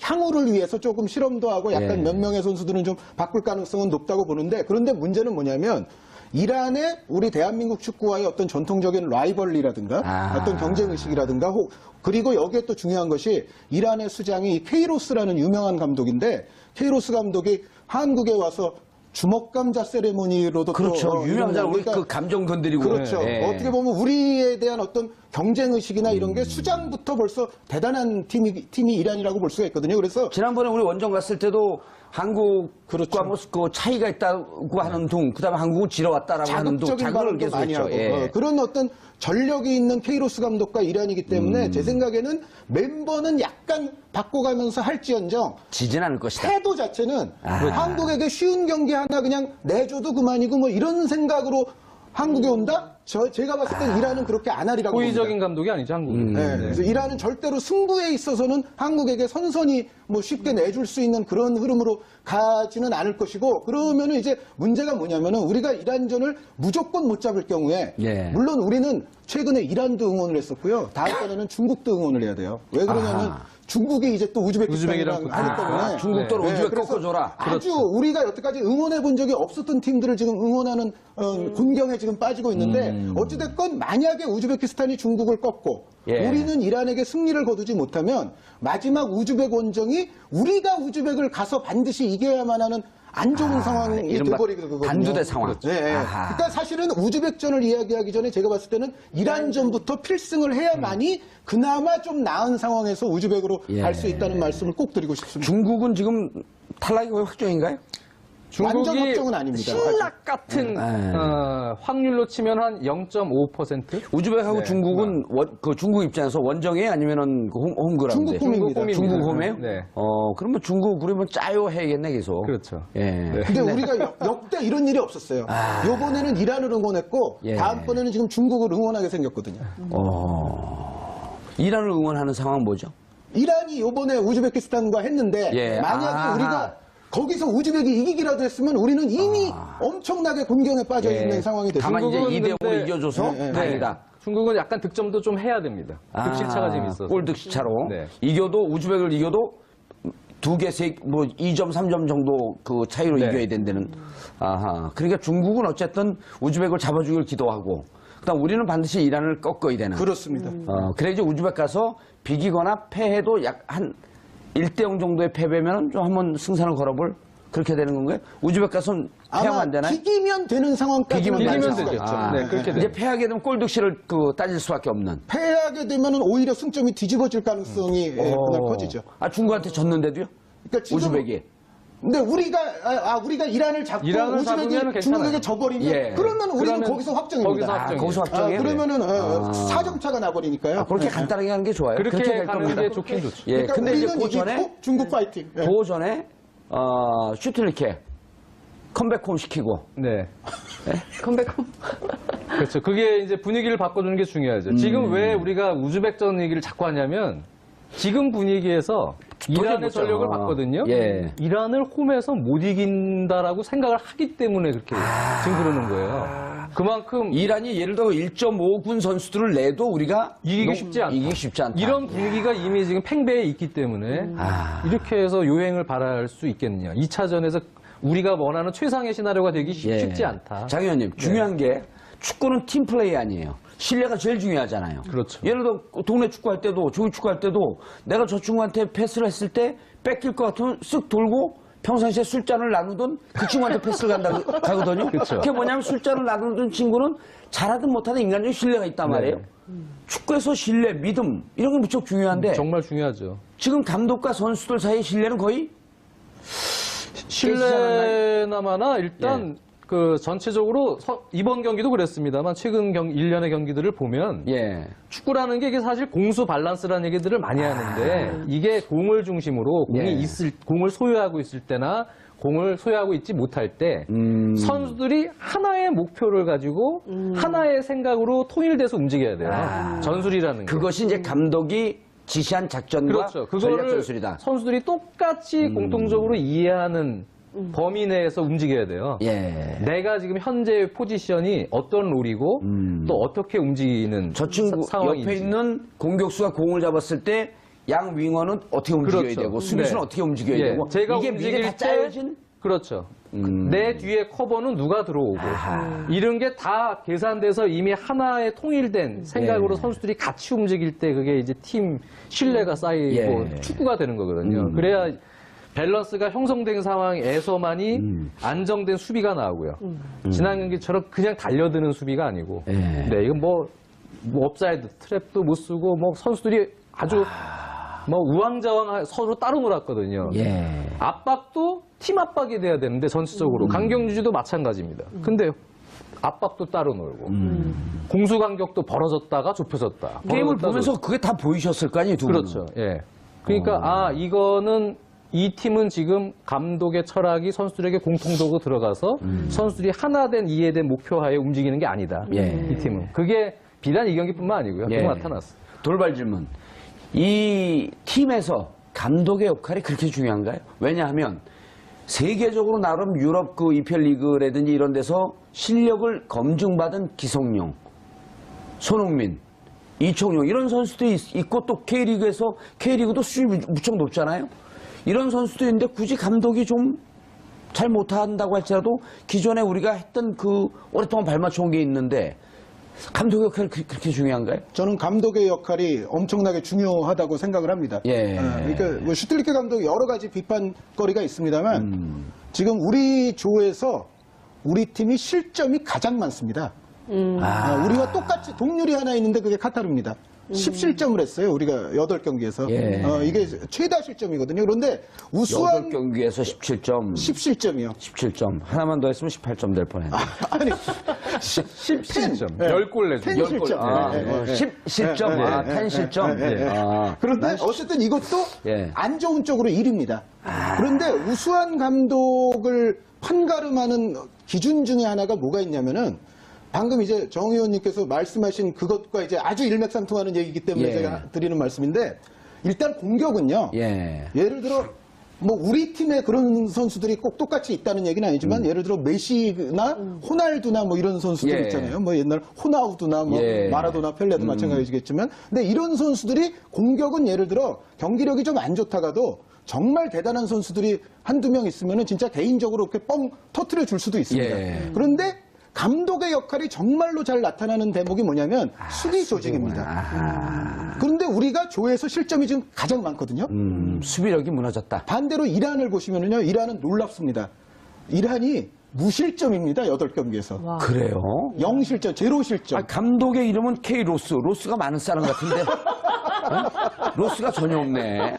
향후를 위해서 조금 실험도 하고 약간 몇 명의 선수들은 좀 바꿀 가능성은 높다고 보는데, 그런데 문제는 뭐냐면 이란의 우리 대한민국 축구와의 어떤 전통적인 라이벌리라든가 어떤 경쟁의식이라든가 그리고 여기에 또 중요한 것이 이란의 수장이 케이로스라는 유명한 감독인데, 케이로스 감독이 한국에 와서 주먹 감자 세레모니로도 그렇죠. 또 유명하잖아요. 우리 그 감정 건드리고. 그렇죠. 예. 어떻게 보면 우리에 대한 어떤 경쟁의식이나 이런 게 수장부터 벌써 대단한 팀이 이란이라고 볼 수가 있거든요. 그래서 지난번에 우리 원정 갔을 때도 한국과 그렇죠. 뭐 그 차이가 있다고 하는 둥, 그다음에 한국은 지러왔다라고 하는 둥, 자극적인 자극을 발언도 계속 많이 했죠. 하고 예. 그런 어떤 전력이 있는 케이로스 감독과 이란이기 때문에 제 생각에는 멤버는 약간 바꿔가면서 할지언정 지진 않을 것이다. 태도 자체는 한국에게 쉬운 경기 하나 그냥 내줘도 그만이고 뭐 이런 생각으로 한국에 온다? 제가 봤을 땐 이란은 그렇게 안 하리라고 호의적인 봅니다. 감독이 아니죠, 한국은. 네, 그래서 이란은 절대로 승부에 있어서는 한국에게 선선히 뭐 쉽게 내줄 수 있는 그런 흐름으로 가지는 않을 것이고, 그러면은 이제 문제가 뭐냐면은 우리가 이란전을 무조건 못 잡을 경우에 예. 물론 우리는 최근에 이란도 응원을 했었고요. 다음번에는 중국도 응원을 해야 돼요. 왜 그러냐면 중국이 이제 또 우즈베키스탄이랑 하기 때문에 중국도 우즈벡 그래서 꺾어줘라. 아주 우리가 여태까지 응원해 본 적이 없었던 팀들을 지금 응원하는 곤경에 지금 빠지고 있는데 어찌됐건 만약에 우즈베키스탄이 중국을 꺾고 예. 우리는 이란에게 승리를 거두지 못하면 마지막 우즈벡 원정이 우리가 우즈벡을 가서 반드시 이겨야만 하는 안 좋은 상황이 이른바 돼버리거든요. 단두대 상황. 네. 아하. 그러니까 사실은 우즈벡전을 이야기하기 전에 제가 봤을 때는 이란전부터 필승을 해야만이 그나마 좀 나은 상황에서 우즈벡으로 예. 갈 수 있다는 말씀을 꼭 드리고 싶습니다. 중국은 지금 탈락이 거의 확정인가요? 완전 확정은 아닙니다. 신락 같은 확률로 치면 한 0.5%? 우즈벡하고 네. 중국은 그 중국 입장에서 원정이에요? 아니면은 그 홈그라운드? 중국 홈입니다. 중국 홈이에요? 네. 그러면 중국 우리면 짜요 해야겠네 계속. 그렇죠. 예. 근데 우리가 역대 이런 일이 없었어요. 요번에는 이란을 응원했고 예. 다음번에는 지금 중국을 응원하게 생겼거든요. 이란을 응원하는 상황은 뭐죠? 이란이 요번에 우즈베키스탄과 했는데 예. 만약에 아하. 우리가 거기서 우즈벡이 이기기라도 했으면 우리는 이미 엄청나게 곤경에 빠져 있는 상황이 됐어요. 다만 이제 중국은 2대 5로 근데- 이겨줘서 네, 네. 다행이다. 중국은 약간 득점도 좀 해야 됩니다. 득실차가 지금 있어서. 골 득실차로. 네. 이겨도 우즈벡을 이겨도 2개, 2점, 3점 정도 그 차이로 네. 이겨야 된다는. 아하. 그러니까 중국은 어쨌든 우즈벡을 잡아주길 기도하고, 그다음 우리는 반드시 이란을 꺾어야 되는. 그렇습니다. 그래야지 우즈벡 가서 비기거나 패해도 약 한 1대0 정도의 패배면 좀 한번 승산을 걸어볼 그렇게 되는 건가요? 우즈벡 가서는 패하면 아마 안 되나요? 비기면 되는 상황까지는 비기면 갈 되죠. 수가 있죠. 네, 그렇게 이제 패하게 되면 골 득실을 따질 수밖에 없는. 패하게 되면은 오히려 승점이 뒤집어질 가능성이 그날 커지죠. 중국한테 졌는데도요? 그러니까 지금- 우즈벡이. 근데 우리가 이란을 잡고 이란을 잡으면 우즈벡이 괜찮아요. 중국에게 져버리면 예. 그러면 우리는 그러면 거기서 확정입니다. 거기서 확정이에요. 거기서 확정이에요? 그러면은 4점 차가 나버리니까요. 그렇게 간단하게 하는 게 좋아요. 그렇게 될 가는 겁니다. 게 좋긴 좋죠. 예, 그러니까 근데 이제 우리는 그 전에, 이기고 중국 파이팅. 예. 그 전에, 슈틸리케 컴백홈 시키고. 네. 컴백홈. 그렇죠. 그게 이제 분위기를 바꿔주는 게 중요하죠. 지금 왜 우리가 우즈벡전 얘기를 자꾸 하냐면 지금 분위기에서 이란의 못죠. 전력을 봤거든요. 예. 이란을 홈에서 못 이긴다라고 생각을 하기 때문에 그렇게 지금 그러는 거예요. 그만큼 이란이 예를 들어 1.5군 선수들을 내도 우리가 이기기 쉽지 않다. 이기기 쉽지 않다. 이런 분위기가 이미 지금 팽배해 있기 때문에 이렇게 해서 요행을 바랄 수 있겠느냐. 2차전에서 우리가 원하는 최상의 시나리오가 되기 예. 쉽지 않다. 장 의원님, 중요한 게 축구는 팀 플레이 아니에요. 신뢰가 제일 중요하잖아요. 그렇죠. 예를 들어 동네 축구할 때도 조기 축구할 때도 내가 저 친구한테 패스를 했을 때 뺏길 것 같으면 쓱 돌고 평상시에 술잔을 나누던 그 친구한테 패스를 가거든요. 그렇죠. 그게 뭐냐면 술잔을 나누던 친구는 잘하든 못하든 인간적인 신뢰가 있단 말이에요. 축구에서 신뢰, 믿음 이런 게 무척 중요한데 정말 중요하죠. 지금 감독과 선수들 사이의 신뢰는 거의 실내나마나 일단 그 전체적으로 이번 경기도 그랬습니다만 최근 일련의 경기들을 보면 예. 축구라는 게 이게 사실 공수 밸런스라는 얘기들을 많이 하는데 이게 공을 중심으로 공을 소유하고 있을 때나 공을 소유하고 있지 못할 때 선수들이 하나의 목표를 가지고 하나의 생각으로 통일돼서 움직여야 돼요. 전술이라는 게. 그것이 이제 감독이 지시한 작전과 그렇죠. 전략 그거를 전술이다. 선수들이 똑같이 공통적으로 이해하는 범위 내에서 움직여야 돼요. 예. 내가 지금 현재 포지션이 어떤 롤이고 또 어떻게 움직이는 저 친구 상황인지. 옆에 있는 공격수가 공을 잡았을 때 양 윙어는 어떻게 움직여야 그렇죠. 되고 수비수는 네. 어떻게 움직여야 예, 되고 제가 이게 움직일 미리 다 때 짜여진 그렇죠. 내 뒤에 커버는 누가 들어오고 이런 게 다 계산돼서 이미 하나의 통일된 생각으로 예. 선수들이 같이 움직일 때 그게 이제 팀 신뢰가 쌓이고 예. 축구가 되는 거거든요. 그래야 밸런스가 형성된 상황에서만이 안정된 수비가 나오고요. 지난 경기처럼 그냥 달려드는 수비가 아니고. 예. 네, 이건 뭐 업사이드 트랩도 못 쓰고 뭐 선수들이 아주 뭐 우왕좌왕 서로 따로 놀았거든요. 예. 압박도 팀 압박이 돼야 되는데 전체적으로 강경주지도 마찬가지입니다. 근데 압박도 따로 놀고 공수 간격도 벌어졌다가 좁혀졌다. 게임을 벌어졌다, 보면서 그게 다 보이셨을 거 아니에요, 두 분은. 그렇죠. 예. 그러니까 이거는 이 팀은 지금 감독의 철학이 선수들에게 공통적으로 들어가서 선수들이 하나된 이해된 목표하에 움직이는 게 아니다. 예. 이 팀은. 그게 비단 이 경기뿐만 아니고요. 예. 계속 나타났어요. 돌발 질문. 이 팀에서 감독의 역할이 그렇게 중요한가요? 왜냐하면 세계적으로 나름 유럽 그 EPL 리그라든지 이런 데서 실력을 검증받은 기성용, 손흥민, 이청용 이런 선수들이 있고 또 K리그도 수준이 무척 높잖아요. 이런 선수도 있는데 굳이 감독이 좀 잘 못한다고 할지라도 기존에 우리가 했던 그 오랫동안 발맞춰 온 게 있는데 감독의 역할이 그렇게 중요한가요? 저는 감독의 역할이 엄청나게 중요하다고 생각을 합니다. 예. 그러니까 뭐 슈틸리케 감독이 여러 가지 비판거리가 있습니다만 지금 우리 조에서 우리 팀이 실점이 가장 많습니다. 우리와 똑같이 동률이 하나 있는데 그게 카타르입니다. 10실점을 했어요. 우리가 8경기에서. 예. 이게 최다 실점이거든요. 그런데 우수한 8경기에서 17점. 10실점이요. 17점. 하나만 더 했으면 18점 될 뻔했네. 아니, 10실점. 네. 10골 내죠. 10실점. 아, 네, 네, 네. 10실점. 네, 아, 네, 10실점. 네, 네. 아. 그런데 어쨌든 이것도 예. 안 좋은 쪽으로 1위입니다. 그런데 우수한 감독을 판가름하는 기준 중에 하나가 뭐가 있냐면은 방금 이제 정 의원님께서 말씀하신 그것과 이제 아주 일맥상통하는 얘기이기 때문에 예. 제가 드리는 말씀인데 일단 공격은요. 예. 예를 들어 뭐 우리 팀에 그런 선수들이 꼭 똑같이 있다는 얘기는 아니지만 예를 들어 메시나 호날두나 뭐 이런 선수들 예. 있잖아요. 뭐 옛날 호나우두나 뭐 예. 마라도나 펠레도 마찬가지겠지만 근데 이런 선수들이 공격은 예를 들어 경기력이 좀 안 좋다가도 정말 대단한 선수들이 한두 명 있으면은 진짜 개인적으로 이렇게 뻥 터트려 줄 수도 있습니다. 예. 그런데 감독의 역할이 정말로 잘 나타나는 대목이 뭐냐면 수비 조직입니다. 그런데 우리가 조에서 실점이 지금 가장 많거든요. 수비력이 무너졌다. 반대로 이란을 보시면은요, 이란은 놀랍습니다. 이란이 무실점입니다, 8경기에서. 와. 그래요? 0실점, 0실점. 아, 감독의 이름은 K 로스. 로스가 많은 사람 같은데. 어? 로스가 전혀 없네.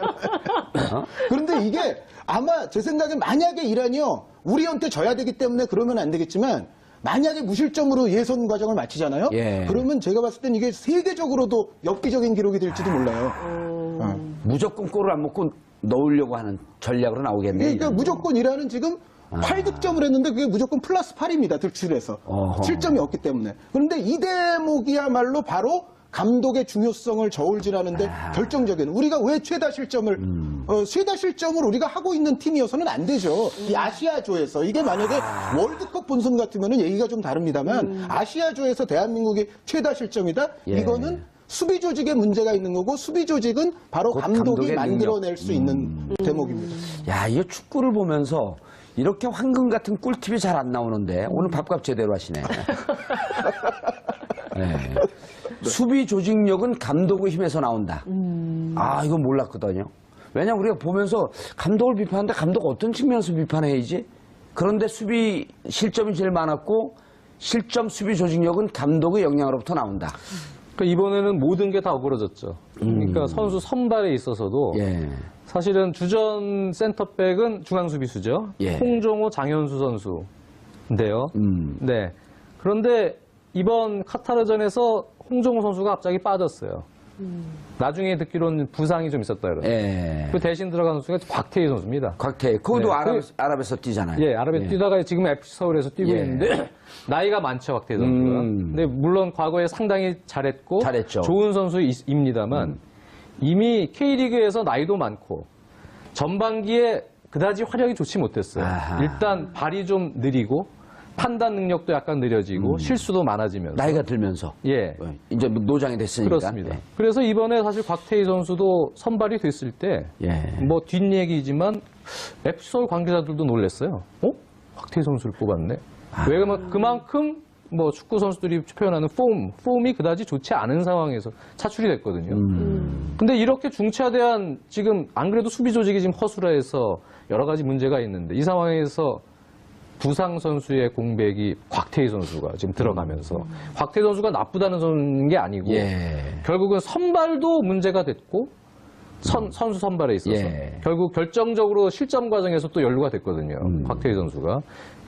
어? 그런데 이게 아마 제 생각에 만약에 이란이요, 우리한테 져야 되기 때문에 그러면 안 되겠지만, 만약에 무실점으로 예선 과정을 마치잖아요? 예. 그러면 제가 봤을 땐 이게 세계적으로도 엽기적인 기록이 될지도 몰라요. 무조건 골을 안 먹고 넣으려고 하는 전략으로 나오겠네. 그러니까 이런 거. 무조건 이란은 지금 8득점을 했는데 그게 무조건 플러스 8입니다. 득실에서. 어허. 7점이 없기 때문에. 그런데 이 대목이야말로 바로 감독의 중요성을 저울질하는데 결정적인. 우리가 왜 최다 실점을 최다 실점을 우리가 하고 있는 팀이어서는 안 되죠. 이 아시아조에서 이게 만약에 월드컵 본선 같으면 얘기가 좀 다릅니다만 아시아조에서 대한민국이 최다 실점이다. 예. 이거는 수비 조직에 문제가 있는 거고 수비 조직은 바로 곧 감독이 감독의 만들어낼 수 있는 대목입니다. 야, 이 축구를 보면서 이렇게 황금 같은 꿀팁이 잘 안 나오는데 오늘 밥값 제대로 하시네. 네. 수비 조직력은 감독의 힘에서 나온다. 아, 이건 몰랐거든요. 왜냐면 우리가 보면서 감독을 비판하는데 감독 어떤 측면에서 비판해야지? 그런데 수비 실점이 제일 많았고 실점 수비 조직력은 감독의 역량으로부터 나온다. 그러니까 이번에는 모든 게 다 어그러졌죠. 그러니까 선수 선발에 있어서도 예. 사실은 주전 센터백은 중앙 수비수죠. 예. 홍정호, 장현수 선수인데요. 네. 그런데 이번 카타르전에서 홍정호 선수가 갑자기 빠졌어요. 나중에 듣기로는 부상이 좀 있었다 그래요. 예. 그 대신 들어간 선수가 곽태희 선수입니다. 곽태희. 그것도 네. 아랍에서 뛰잖아요. 예, 아랍에 뛰다가 지금 FC 서울에서 뛰고 예. 있는데 나이가 많죠, 곽태희 선수가. 근데 물론 과거에 상당히 잘했고 잘했죠. 좋은 선수입니다만 이미 K리그에서 나이도 많고 전반기에 그다지 화력이 좋지 못했어요. 아하. 일단 발이 좀 느리고 판단 능력도 약간 느려지고 실수도 많아지면서 나이가 들면서. 예. 이제 노장이 됐으니까. 그렇습니다. 네. 그래서 이번에 사실 곽태희 선수도 선발이 됐을 때, 예. 뭐 뒷얘기지만 FC 서울 관계자들도 놀랐어요. 곽태희 선수를 뽑았네. 왜냐면 그만큼 뭐 축구 선수들이 표현하는 폼이 그다지 좋지 않은 상황에서 차출이 됐거든요. 근데 이렇게 중차대한 지금 안 그래도 수비 조직이 지금 허술해서 여러 가지 문제가 있는데 이 상황에서 부상 선수의 공백이 곽태희 선수가 지금 들어가면서 곽태희 선수가 나쁘다는 게 아니고 예. 결국은 선발도 문제가 됐고 선수 선발에 있어서 예. 결국 결정적으로 실점 과정에서 또 연루가 됐거든요. 곽태희 선수가.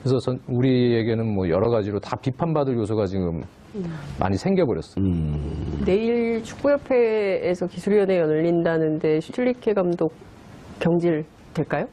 그래서 우리에게는 뭐 여러 가지로 다 비판받을 요소가 지금 많이 생겨버렸어요. 내일 축구협회에서 기술위원회 열린다는데 슈틸리케 감독 경질 될까요?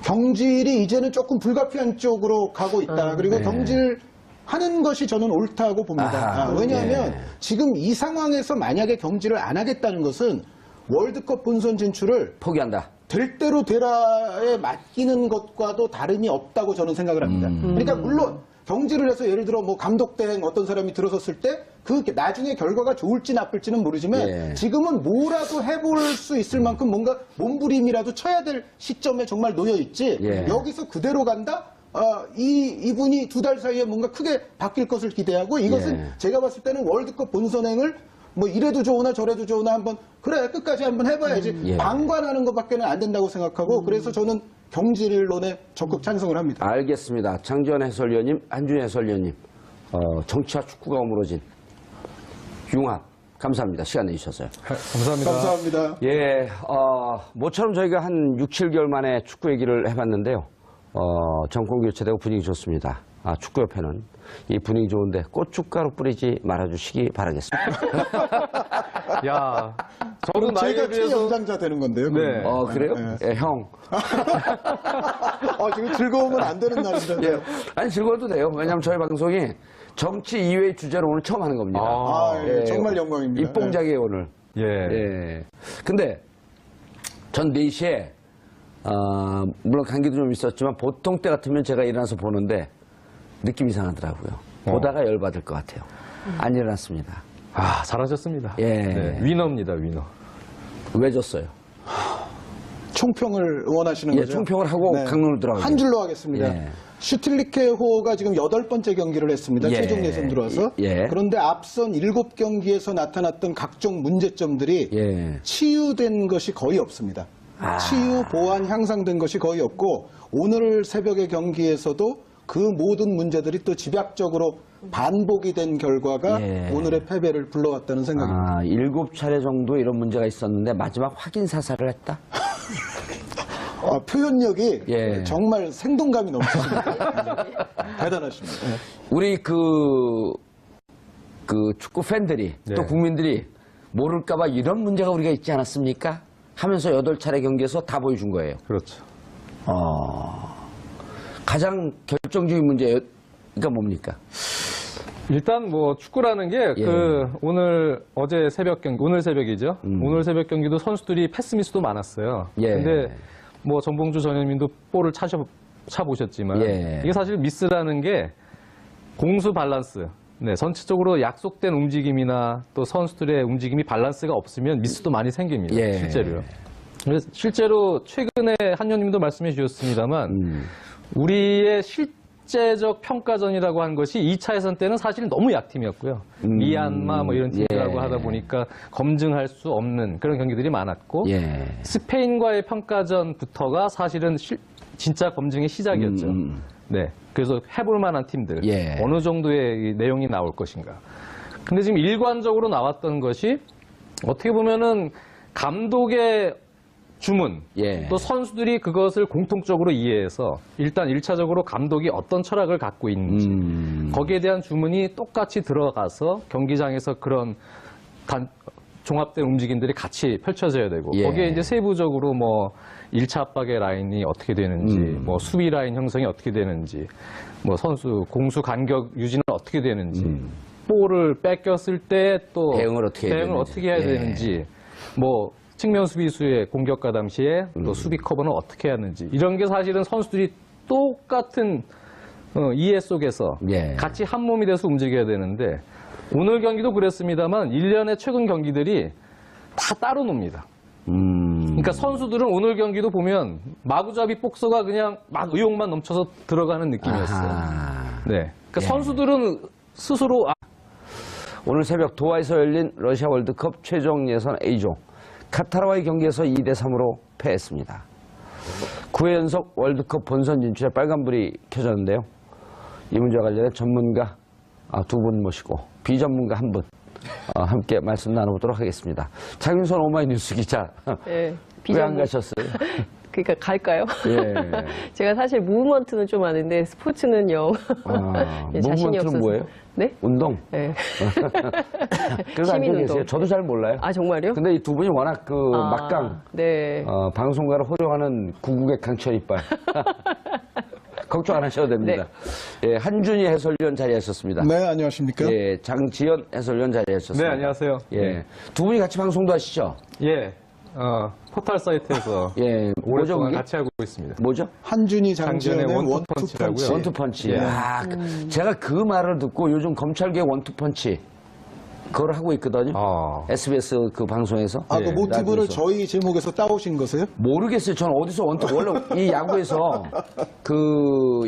경질이 이제는 조금 불가피한 쪽으로 가고 있다. 그리고 경질하는 것이 저는 옳다고 봅니다. 왜냐하면 지금 이 상황에서 만약에 경질을 안 하겠다는 것은 월드컵 본선 진출을 포기한다. 될 대로 되라에 맡기는 것과도 다름이 없다고 저는 생각을 합니다. 그러니까 물론 경질을 해서 예를 들어 뭐 감독 대행 어떤 사람이 들어섰을 때 그 나중에 결과가 좋을지 나쁠지는 모르지만 지금은 뭐라도 해볼 수 있을 만큼 뭔가 몸부림이라도 쳐야 될 시점에 정말 놓여 있지 여기서 그대로 간다? 이분이 2달 사이에 뭔가 크게 바뀔 것을 기대하고 이것은 제가 봤을 때는 월드컵 본선행을 뭐 이래도 좋으나 저래도 좋으나 한번 그래 끝까지 한번 해봐야지 방관하는 것밖에는 안 된다고 생각하고 그래서 저는 경질론에 적극 찬성을 합니다. 알겠습니다. 장지원 해설위원님, 한준 해설위원님, 정치와 축구가 어우러진 융합 감사합니다. 시간 내주셨어요. 감사합니다. 감사합니다. 예, 모처럼 저희가 한 6, 7개월 만에 축구 얘기를 해봤는데요. 정권 교체되고 분위기 좋습니다. 축구협회는 이 분위기 좋은데 고춧가루 뿌리지 말아주시기 바라겠습니다. 야, 저도 그럼 나이에 제가 비해서 최연장자 되는 건데요. 네. 그래요? 예, 형. 지금 즐거우면 안 되는 날인데. 예. 아니, 즐거워도 돼요. 왜냐면 저희 방송이 정치 이외의 주제로 오늘 처음 하는 겁니다. 정말 영광입니다. 입봉작이에요, 오늘. 예. 근데 전 4시에, 물론 감기도 좀 있었지만 보통 때 같으면 제가 일어나서 보는데 느낌이 이상하더라고요. 보다가 열받을 것 같아요. 안 일어났습니다. 잘하셨습니다. 예. 네, 위너입니다, 위너. 왜 졌어요? 총평을 응원하시는 거죠? 총평을 하고 강론을 들어가요. 한 줄로 하겠습니다. 슈틸리케호가 지금 8번째 경기를 했습니다. 최종 예선 들어와서. 그런데 앞선 7경기에서 나타났던 각종 문제점들이 치유된 것이 거의 없습니다. 치유, 보완, 향상된 것이 거의 없고 오늘 새벽의 경기에서도 그 모든 문제들이 또 집약적으로 반복이 된 결과가 오늘의 패배를 불러왔다는 생각입니다. 7차례 정도 이런 문제가 있었는데 마지막 확인 사살을 했다? 표현력이 정말 생동감이 넘치십니다. 대단하십니다. 우리 그 축구 팬들이 또 국민들이 모를까봐 이런 문제가 우리가 있지 않았습니까? 하면서 8차례 경기에서 다 보여준 거예요. 그렇죠. 가장 결정적인 문제가 뭡니까? 일단 뭐 축구라는 게 오늘 새벽 경기죠. 오늘 새벽 경기도 선수들이 패스미스도 많았어요. 근데 뭐 전봉주 전현민도 볼을 차보셨지만 이게 사실 미스라는 게 공수 밸런스. 전체적으로 약속된 움직임이나 또 선수들의 움직임이 밸런스가 없으면 미스도 많이 생깁니다. 실제로요. 그래서 실제로 최근에 한현님도 말씀해 주셨습니다만 우리의 실제적 평가전이라고 한 것이 2차 예선 때는 사실 너무 약팀이었고요. 미얀마 뭐 이런 팀들하고 하다 보니까 검증할 수 없는 그런 경기들이 많았고 스페인과의 평가전부터가 사실은 진짜 검증의 시작이었죠. 그래서 해볼 만한 팀들 어느 정도의 내용이 나올 것인가. 근데 지금 일관적으로 나왔던 것이 어떻게 보면은 감독의 주문, 또 선수들이 그것을 공통적으로 이해해서 일단 1차적으로 감독이 어떤 철학을 갖고 있는지 거기에 대한 주문이 똑같이 들어가서 경기장에서 그런 종합된 움직임들이 같이 펼쳐져야 되고 거기에 이제 세부적으로 뭐 1차 압박의 라인이 어떻게 되는지 뭐 수비 라인 형성이 어떻게 되는지 뭐 선수 공수 간격 유지는 어떻게 되는지 볼을 뺏겼을 때 또 대응을 어떻게 해야 되는지 뭐 측면 수비수의 공격과 당시에 또 수비 커버는 어떻게 해야 하는지 이런 게 사실은 선수들이 똑같은 이해 속에서 예. 같이 한 몸이 돼서 움직여야 되는데 오늘 경기도 그랬습니다만 1년의 최근 경기들이 다 따로 놉니다. 그러니까 선수들은 오늘 경기도 보면 마구잡이 복서가 그냥 막 의욕만 넘쳐서 들어가는 느낌이었어요. 아하. 네. 그러니까 예. 선수들은 스스로 오늘 새벽 도하에서 열린 러시아 월드컵 최종 예선 A조 카타르와의 경기에서 2대3으로 패했습니다. 9회 연속 월드컵 본선 진출에 빨간불이 켜졌는데요. 이 문제와 관련해 전문가 두 분 모시고 비전문가 한 분 함께 말씀 나눠보도록 하겠습니다. 장윤선 오마이뉴스 기자. 네, 왜 안 가셨어요? 그러니까 갈까요? 예. 제가 사실 무브먼트는 좀 아는데 스포츠는 영 예, 자신이 무브먼트는 없어서. 뭐예요? 네? 운동? 네. 그래서 알고 시민운동. 계세요? 저도 잘 몰라요. 아 정말요? 근데 이 두 분이 워낙 막강 네. 방송가를 호령하는 구국의 강철 이빨. 걱정 안 하셔도 됩니다. 예, 한준희 해설위원 자리하셨습니다. 네, 안녕하십니까? 예, 장지현 해설위원 자리하셨습니다. 네, 안녕하세요. 예, 두 분이 같이 방송도 하시죠? 예. 포털 사이트에서 예, 뭐죠 오랫동안 그게? 같이 하고 있습니다. 뭐죠? 한준희 장지현의 장지현의 원투펀치. 원투펀치라고요. 원투펀치. 예. 제가 그 말을 듣고 요즘 검찰계 원투펀치 그걸 하고 있거든요. SBS 그 방송에서. 그 모티브를 라디오에서. 저희 제목에서 따오신 거세요? 모르겠어요. 저는 어디서 원래 이 야구에서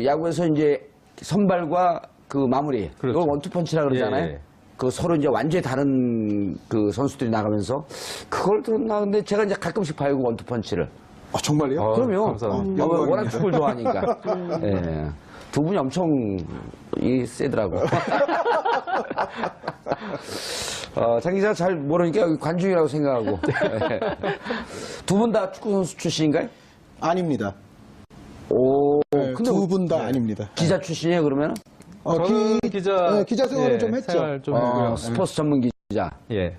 야구에서 이제 선발과 그 마무리 그렇죠. 그걸 원투펀치라 그러잖아요. 예. 그 서로 이제 완전히 다른 그 선수들이 나가면서 그걸 듣나 근데 제가 이제 가끔씩 봐요 그 원투펀치를. 정말요? 그럼요. 감사합니다. 영광입니다. 워낙 축구를 좋아하니까. 예. 두 분이 엄청 세더라고. 장 기자가 잘 모르니까 여기 관중이라고 생각하고. 두 분 다 축구 선수 출신인가요? 아닙니다. 오, 네, 근데 두 분 다 아닙니다. 기자 출신이에요 그러면? 저는 기자 생활을 좀 했죠. 생활 좀 했고요. 스포츠 전문 기자 예.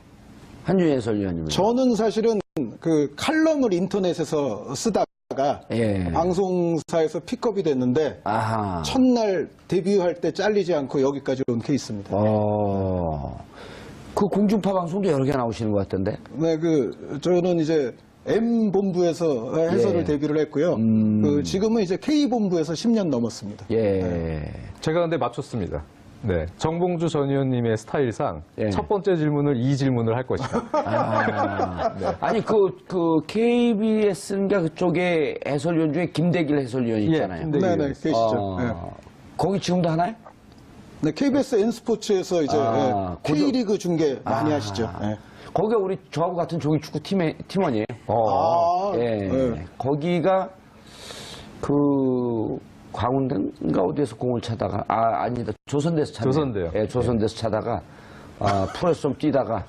한준희 해설위원님. 저는 사실은 그 칼럼을 인터넷에서 쓰다가 예. 방송사에서 픽업이 됐는데 아하. 첫날 데뷔할 때 잘리지 않고 여기까지 온 케이스입니다. 그 공중파 방송도 여러 개 나오시는 것 같던데. 네, 저는 이제 M본부에서 해설을 예. 데뷔를 했고요. 지금은 이제 K본부에서 10년 넘었습니다. 예. 제가 근데 맞췄습니다. 네. 정봉주 전 의원님의 스타일상 예. 첫 번째 질문을 이 질문을 할 것이다. 아니 KBS인가 그쪽에 해설위원 중에 김대길 해설위원이 있잖아요. 김대길. 네네, 계시죠. 네. 거기 지금도 하나요? 네, KBS N스포츠에서 이제 K리그 중계 많이 하시죠. 네. 거기가 우리 저하고 같은 종이 축구 팀원이에요. 예. 네. 거기가 광운대인가 어디에서 공을 차다가 아니다 조선대에서 차네요. 조선대요. 예, 조선대에서 차다가 프로에서 좀 뛰다가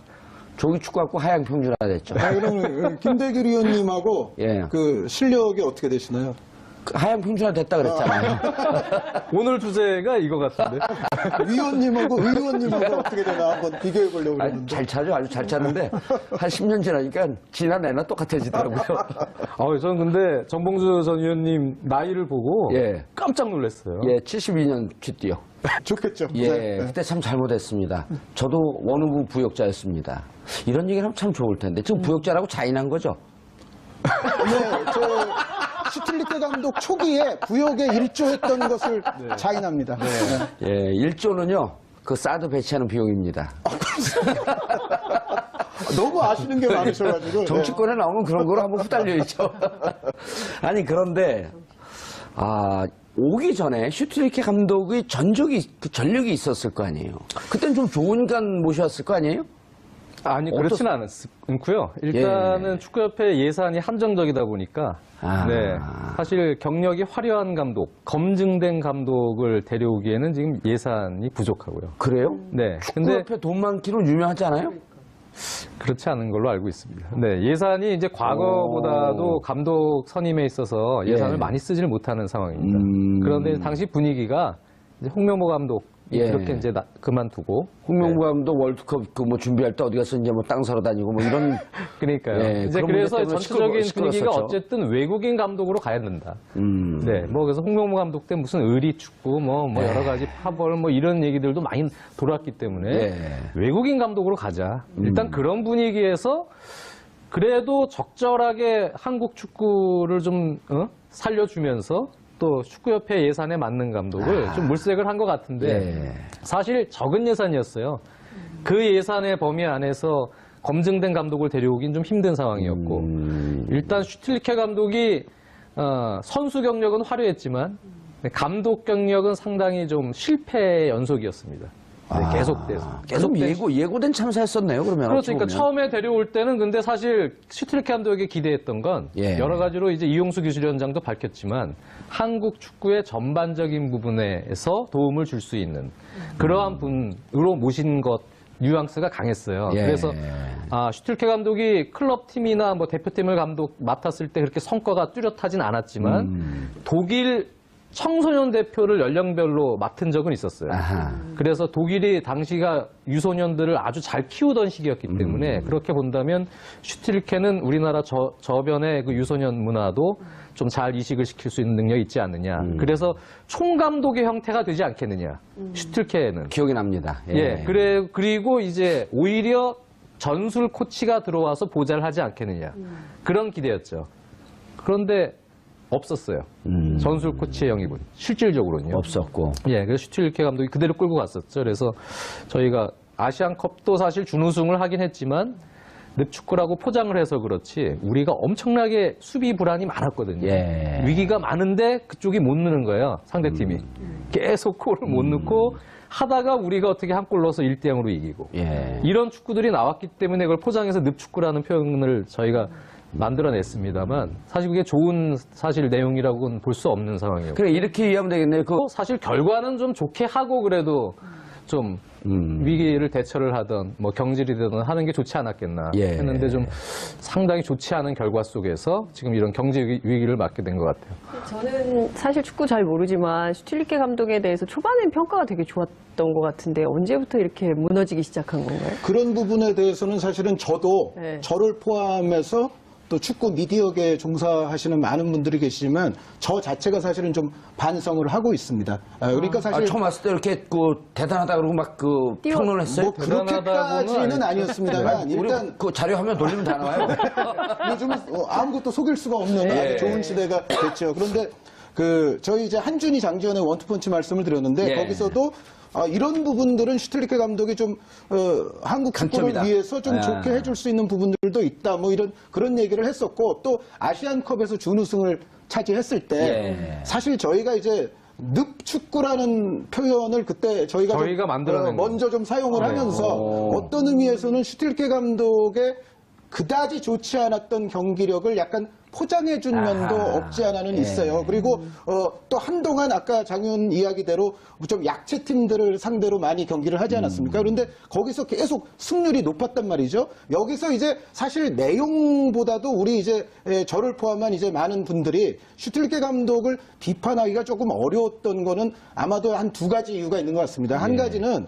조기 축구 갖고 하양 평준화 됐죠. 그럼 김대길 의원님하고 예. 그 실력이 어떻게 되시나요? 하양 평준화 됐다 그랬잖아요. 오늘 주제가 이거 같은데. 위원님하고 의원님하고 어떻게 되나 한번 비교해 보려고 아니, 그러는데. 잘 차죠. 아주 잘 차는데 한 10년 지나니까 지난 애나 똑같아지더라고요. 저는 근데 정봉주 전 의원님 나이를 보고 예. 깜짝 놀랐어요. 예, 72년 쥐띠요. 좋겠죠. 예, 네. 그때 참 잘못했습니다. 저도 원우부 부역자였습니다. 이런 얘기를 하면 참 좋을 텐데 지금 부역자라고 자인한 거죠? 네, 슈틸리케 감독 초기에 부역에 일조했던 것을 자인합니다. 네. 예, 1조는요 그 사드 배치하는 비용입니다. 너무 아시는 게 많으셔가지고. 정치권에 나오면 그런 거로 한번 후달려 있죠. 아니 그런데 오기 전에 슈틸리케 감독의 전력이 있었을 거 아니에요. 그때는 좀 좋은 간 모셨을 거 아니에요? 아니 그렇지는 않고요. 일단은 축구협회 예산이 한정적이다 보니까 네, 사실 경력이 화려한 감독, 검증된 감독을 데려오기에는 지금 예산이 부족하고요. 그래요? 네, 축구협회 돈 많기로 유명하지 않아요? 그렇지 않은 걸로 알고 있습니다. 네, 예산이 이제 과거보다도 감독 선임에 있어서 예산을 많이 쓰지를 못하는 상황입니다. 그런데 당시 분위기가 이제 홍명보 감독 이렇게 이제 그만두고 홍명보 감독 월드컵 준비할 때 어디 가서 이제 땅 사러 다니고 이런 그러니까요. 예, 이제 그런 그래서 문제 때문에 전체적인 분위기가 시끄러웠었죠. 어쨌든 외국인 감독으로 가야 된다. 네, 그래서 홍명보 감독 때 무슨 의리 축구 여러 가지 파벌 이런 얘기들도 많이 돌았기 때문에 외국인 감독으로 가자. 일단 그런 분위기에서 그래도 적절하게 한국 축구를 좀 살려주면서 또 축구협회 예산에 맞는 감독을 좀 물색을 한 것 같은데 사실 적은 예산이었어요. 그 예산의 범위 안에서 검증된 감독을 데려오긴 좀 힘든 상황이었고 일단 슈틸리케 감독이 선수 경력은 화려했지만 감독 경력은 상당히 좀 실패 연속이었습니다. 계속돼서. 계속 예고된 참사였었네요, 그러면. 그렇죠. 그러니까 처음에 데려올 때는 근데 사실 슈틸리케 감독에게 기대했던 건 여러 가지로 이제 이용수 기술위원장도 밝혔지만 한국 축구의 전반적인 부분에서 도움을 줄 수 있는 그러한 분으로 모신 것 뉘앙스가 강했어요. 그래서 슈틸케 감독이 클럽 팀이나 뭐 대표팀을 맡았을 때 그렇게 성과가 뚜렷하진 않았지만 독일 청소년 대표를 연령별로 맡은 적은 있었어요. 그래서 독일이 당시가 유소년들을 아주 잘 키우던 시기였기 때문에 그렇게 본다면 슈틸케는 우리나라 저변의 그 유소년 문화도 좀 잘 이식을 시킬 수 있는 능력이 있지 않느냐. 그래서 총감독의 형태가 되지 않겠느냐. 슈틸케는. 기억이 납니다. 그리고 이제 오히려 전술 코치가 들어와서 보좌를 하지 않겠느냐. 그런 기대였죠. 그런데 없었어요. 전술 코치의 영입은 실질적으로는요. 없었고. 그래서 슈틸리케 감독이 그대로 끌고 갔었죠. 그래서 저희가 아시안컵도 사실 준우승을 하긴 했지만 늪축구라고 포장을 해서 그렇지 우리가 엄청나게 수비 불안이 많았거든요. 위기가 많은데 그쪽이 못 넣는 거예요. 상대팀이. 계속 골을 못 넣고 하다가 우리가 어떻게 한 골 넣어서 1대0으로 이기고. 이런 축구들이 나왔기 때문에 그걸 포장해서 늪축구라는 표현을 저희가 만들어냈습니다만 사실 그게 좋은 사실 내용이라고는 볼 수 없는 상황이에요. 그래 이렇게 이해하면 되겠네요. 사실 결과는 좀 좋게 하고 그래도 좀 위기를 대처를 하던 뭐 경질이든 하는 게 좋지 않았겠나 했는데 좀 상당히 좋지 않은 결과 속에서 지금 이런 경제 위기를 맞게 된 것 같아요. 저는 사실 축구 잘 모르지만 슈틸리케 감독에 대해서 초반엔 평가가 되게 좋았던 것 같은데 언제부터 이렇게 무너지기 시작한 건가요? 그런 부분에 대해서는 사실은 저도 저를 포함해서 또 축구 미디어계에 종사하시는 많은 분들이 계시지만 저 자체가 사실은 좀 반성을 하고 있습니다. 그러니까 사실 처음 왔을 때 이렇게 대단하다 그러고 막 평론을 했어요. 뭐 그렇게까지는 아니었습니다만 일단 그 자료 화면 돌리면 다 나와요. 요즘 아무것도 속일 수가 없는 아주 좋은 시대가 됐죠. 그런데 저희 이제 한준희 장지현의 원투펀치 말씀을 드렸는데 거기서도 이런 부분들은 슈틸리케 감독이 좀 한국 축구를 위해서 좀 좋게 해줄 수 있는 부분들도 있다. 뭐 그런 얘기를 했었고 또 아시안컵에서 준우승을 차지했을 때 사실 저희가 이제 늪축구라는 표현을 그때 저희가 만들어낸 먼저 좀 사용을 하면서 어떤 의미에서는 슈틸리케 감독의 그다지 좋지 않았던 경기력을 약간 포장해준 면도 없지 않아는 있어요. 그리고 또 한동안 아까 장윤 이야기대로 좀 약체 팀들을 상대로 많이 경기를 하지 않았습니까? 그런데 거기서 계속 승률이 높았단 말이죠. 여기서 이제 사실 내용보다도 우리 이제 저를 포함한 이제 많은 분들이 슈틸리케 감독을 비판하기가 조금 어려웠던 거는 아마도 한 두 가지 이유가 있는 것 같습니다. 한 가지는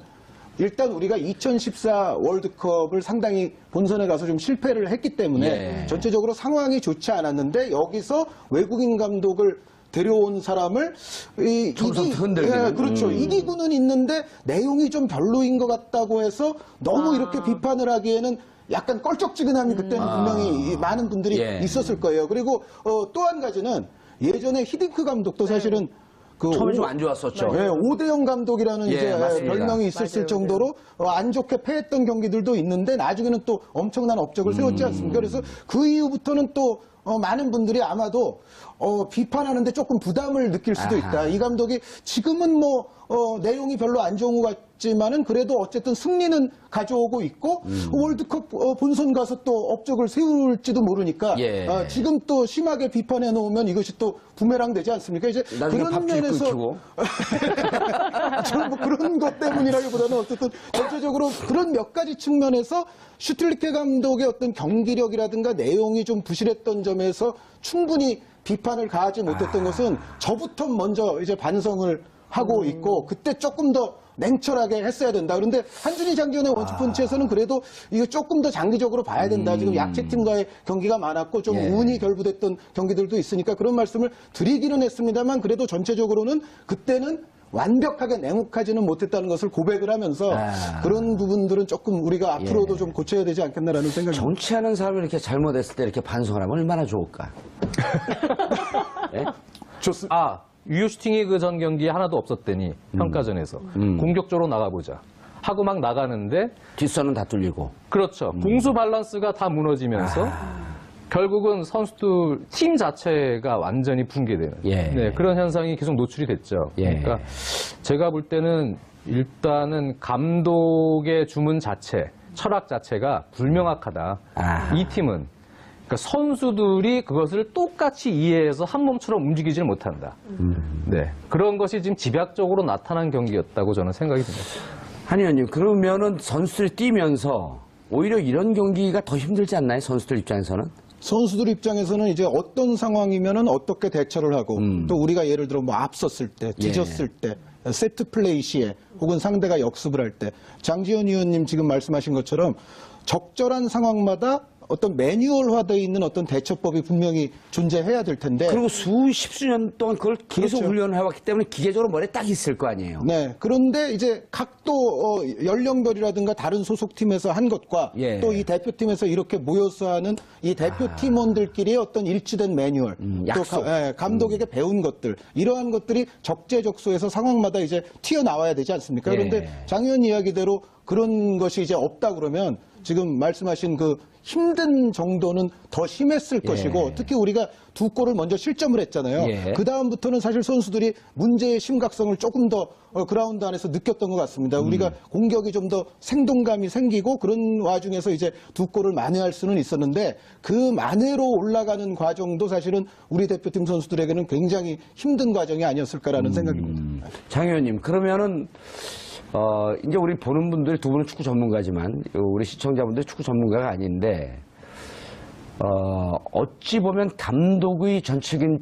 일단 우리가 2014 월드컵을 상당히 본선에 가서 좀 실패를 했기 때문에 전체적으로 상황이 좋지 않았는데 여기서 외국인 감독을 데려온 사람을 그렇죠. 이기고는 있는데 내용이 좀 별로인 것 같다고 해서 너무 이렇게 비판을 하기에는 약간 껄쩍지근함이 그때는 분명히 많은 분들이 있었을 거예요. 그리고 또 한 가지는 예전에 히딩크 감독도 사실은 처음에 좀 안 좋았었죠. 오대영 감독이라는 이제 별명이 있었을 정도로 안 좋게 패했던 경기들도 있는데 나중에는 또 엄청난 업적을 세웠지 않습니까? 그래서 그 이후부터는 또 많은 분들이 아마도 비판하는데 조금 부담을 느낄 수도 있다. 이 감독이 지금은 뭐 내용이 별로 안 좋은 것 같지만은 그래도 어쨌든 승리는 가져오고 있고 월드컵 본선 가서 또 업적을 세울지도 모르니까 지금 또 심하게 비판해 놓으면 이것이 또 부메랑 되지 않습니까? 이제 그런 면에서 저는 뭐 그런 것 때문이라기보다는 어쨌든 전체적으로 그런 몇 가지 측면에서 슈틸리케 감독의 어떤 경기력이라든가 내용이 좀 부실했던 점에서 충분히 비판을 가하지 못했던 것은 저부터 먼저 이제 반성을 하고 있고 그때 조금 더 냉철하게 했어야 된다. 그런데 한준희 장기현의 원투펀치에서는 그래도 이거 조금 더 장기적으로 봐야 된다. 지금 약체팀과의 경기가 많았고 좀 운이 결부됐던 경기들도 있으니까 그런 말씀을 드리기는 했습니다만 그래도 전체적으로는 그때는 완벽하게 냉혹하지는 못했다는 것을 고백을 하면서 그런 부분들은 조금 우리가 앞으로도 좀 고쳐야 되지 않겠나라는 생각이 듭니다. 정치하는 사람이 이렇게 잘못했을 때 이렇게 반성을 하면 얼마나 좋을까? 예? 아, 유효 슈팅이 그 전 경기에 하나도 없었더니 평가전에서 공격적으로 나가보자 하고 막 나가는데 뒷선은 다 뚫리고. 그렇죠. 공수 밸런스가 다 무너지면서 결국은 선수들 팀 자체가 완전히 붕괴되는 예. 네, 그런 현상이 계속 노출이 됐죠. 예. 그러니까 제가 볼 때는 일단은 감독의 주문 자체, 철학 자체가 불명확하다. 이 팀은 그러니까 선수들이 그것을 똑같이 이해해서 한 몸처럼 움직이지를 못한다. 네, 그런 것이 지금 집약적으로 나타난 경기였다고 저는 생각이 듭니다. 한 의원님, 그러면은 선수들이 뛰면서 오히려 이런 경기가 더 힘들지 않나요? 선수들 입장에서는? 선수들 입장에서는 이제 어떤 상황이면은 어떻게 대처를 하고 또 우리가 예를 들어 뭐 앞섰을 때, 뒤졌을 때, 세트 플레이 시에 혹은 상대가 역습을 할 때 장지현 의원님 지금 말씀하신 것처럼 적절한 상황마다 어떤 매뉴얼화되어 있는 어떤 대처법이 분명히 존재해야 될 텐데 그리고 수년 동안 그걸 계속 그렇죠. 훈련을 해왔기 때문에 기계적으로 머리에 딱 있을 거 아니에요. 네. 그런데 이제 각도 연령별이라든가 다른 소속팀에서 한 것과 예. 또 이 대표팀에서 이렇게 모여서 하는 이 대표팀원들끼리의 어떤 일치된 매뉴얼, 약속. 또 감독에게 배운 것들, 이러한 것들이 적재적소에서 상황마다 이제 튀어나와야 되지 않습니까? 예. 그런데 장 의원 이야기대로 그런 것이 이제 없다 그러면 지금 말씀하신 그 힘든 정도는 더 심했을 것이고 특히 우리가 두 골을 먼저 실점을 했잖아요. 예. 그 다음부터는 사실 선수들이 문제의 심각성을 조금 더 그라운드 안에서 느꼈던 것 같습니다. 우리가 공격이 좀 더 생동감이 생기고 그런 와중에서 이제 두 골을 만회할 수는 있었는데 그 만회로 올라가는 과정도 사실은 우리 대표팀 선수들에게는 굉장히 힘든 과정이 아니었을까라는 생각입니다. 장 의원님, 그러면은 이제 우리 보는 분들 두 분은 축구 전문가지만 우리 시청자분들 축구 전문가가 아닌데 어찌 보면 감독의 전적인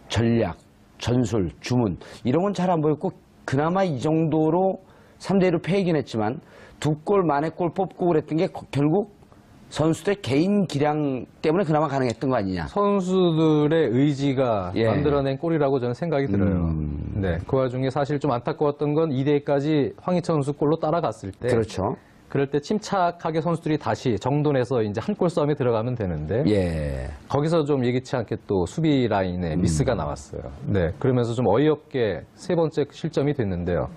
전략, 전술, 주문 이런 건 잘 안 보였고 그나마 이 정도로 3대1로 패이긴 했지만 두 골 만에 골 뽑고 그랬던 게 결국 선수들 개인 기량 때문에 그나마 가능했던 거 아니냐. 선수들의 의지가 예. 만들어낸 골이라고 저는 생각이 들어요. 네, 그 와중에 사실 좀 안타까웠던 건 2대2까지 황희찬 선수 골로 따라갔을 때 그렇죠. 그럴 때 침착하게 선수들이 다시 정돈해서 이제 한 골 싸움에 들어가면 되는데 예. 거기서 좀 예기치 않게 또 수비 라인에 미스가 나왔어요. 네, 그러면서 좀 어이없게 세 번째 실점이 됐는데요.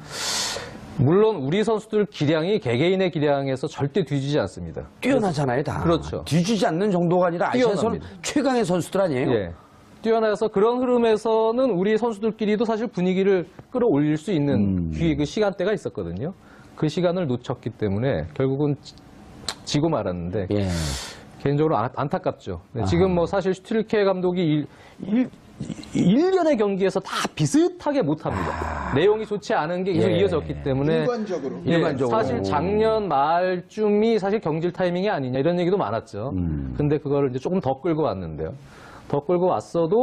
물론 우리 선수들 기량이 개개인의 기량에서 절대 뒤지지 않습니다. 뛰어나잖아요, 다. 그렇죠. 뒤지지 않는 정도가 아니라 아시아에서는 뛰어납니다. 최강의 선수들 아니에요? 예. 뛰어나서 그런 흐름에서는 우리 선수들끼리도 사실 분위기를 끌어올릴 수 있는 그 시간대가 있었거든요. 그 시간을 놓쳤기 때문에 결국은 지고 말았는데 예. 개인적으로 안타깝죠. 네, 지금 뭐 사실 슈틸케 감독이 1년의 경기에서 다 비슷하게 못합니다. 내용이 좋지 않은 게 계속 예. 이어졌기 때문에 일관적으로. 예, 일반적으로. 사실 작년 말쯤이 사실 경질 타이밍이 아니냐 이런 얘기도 많았죠. 근데 그거를 이제 조금 더 끌고 왔는데요. 더 끌고 왔어도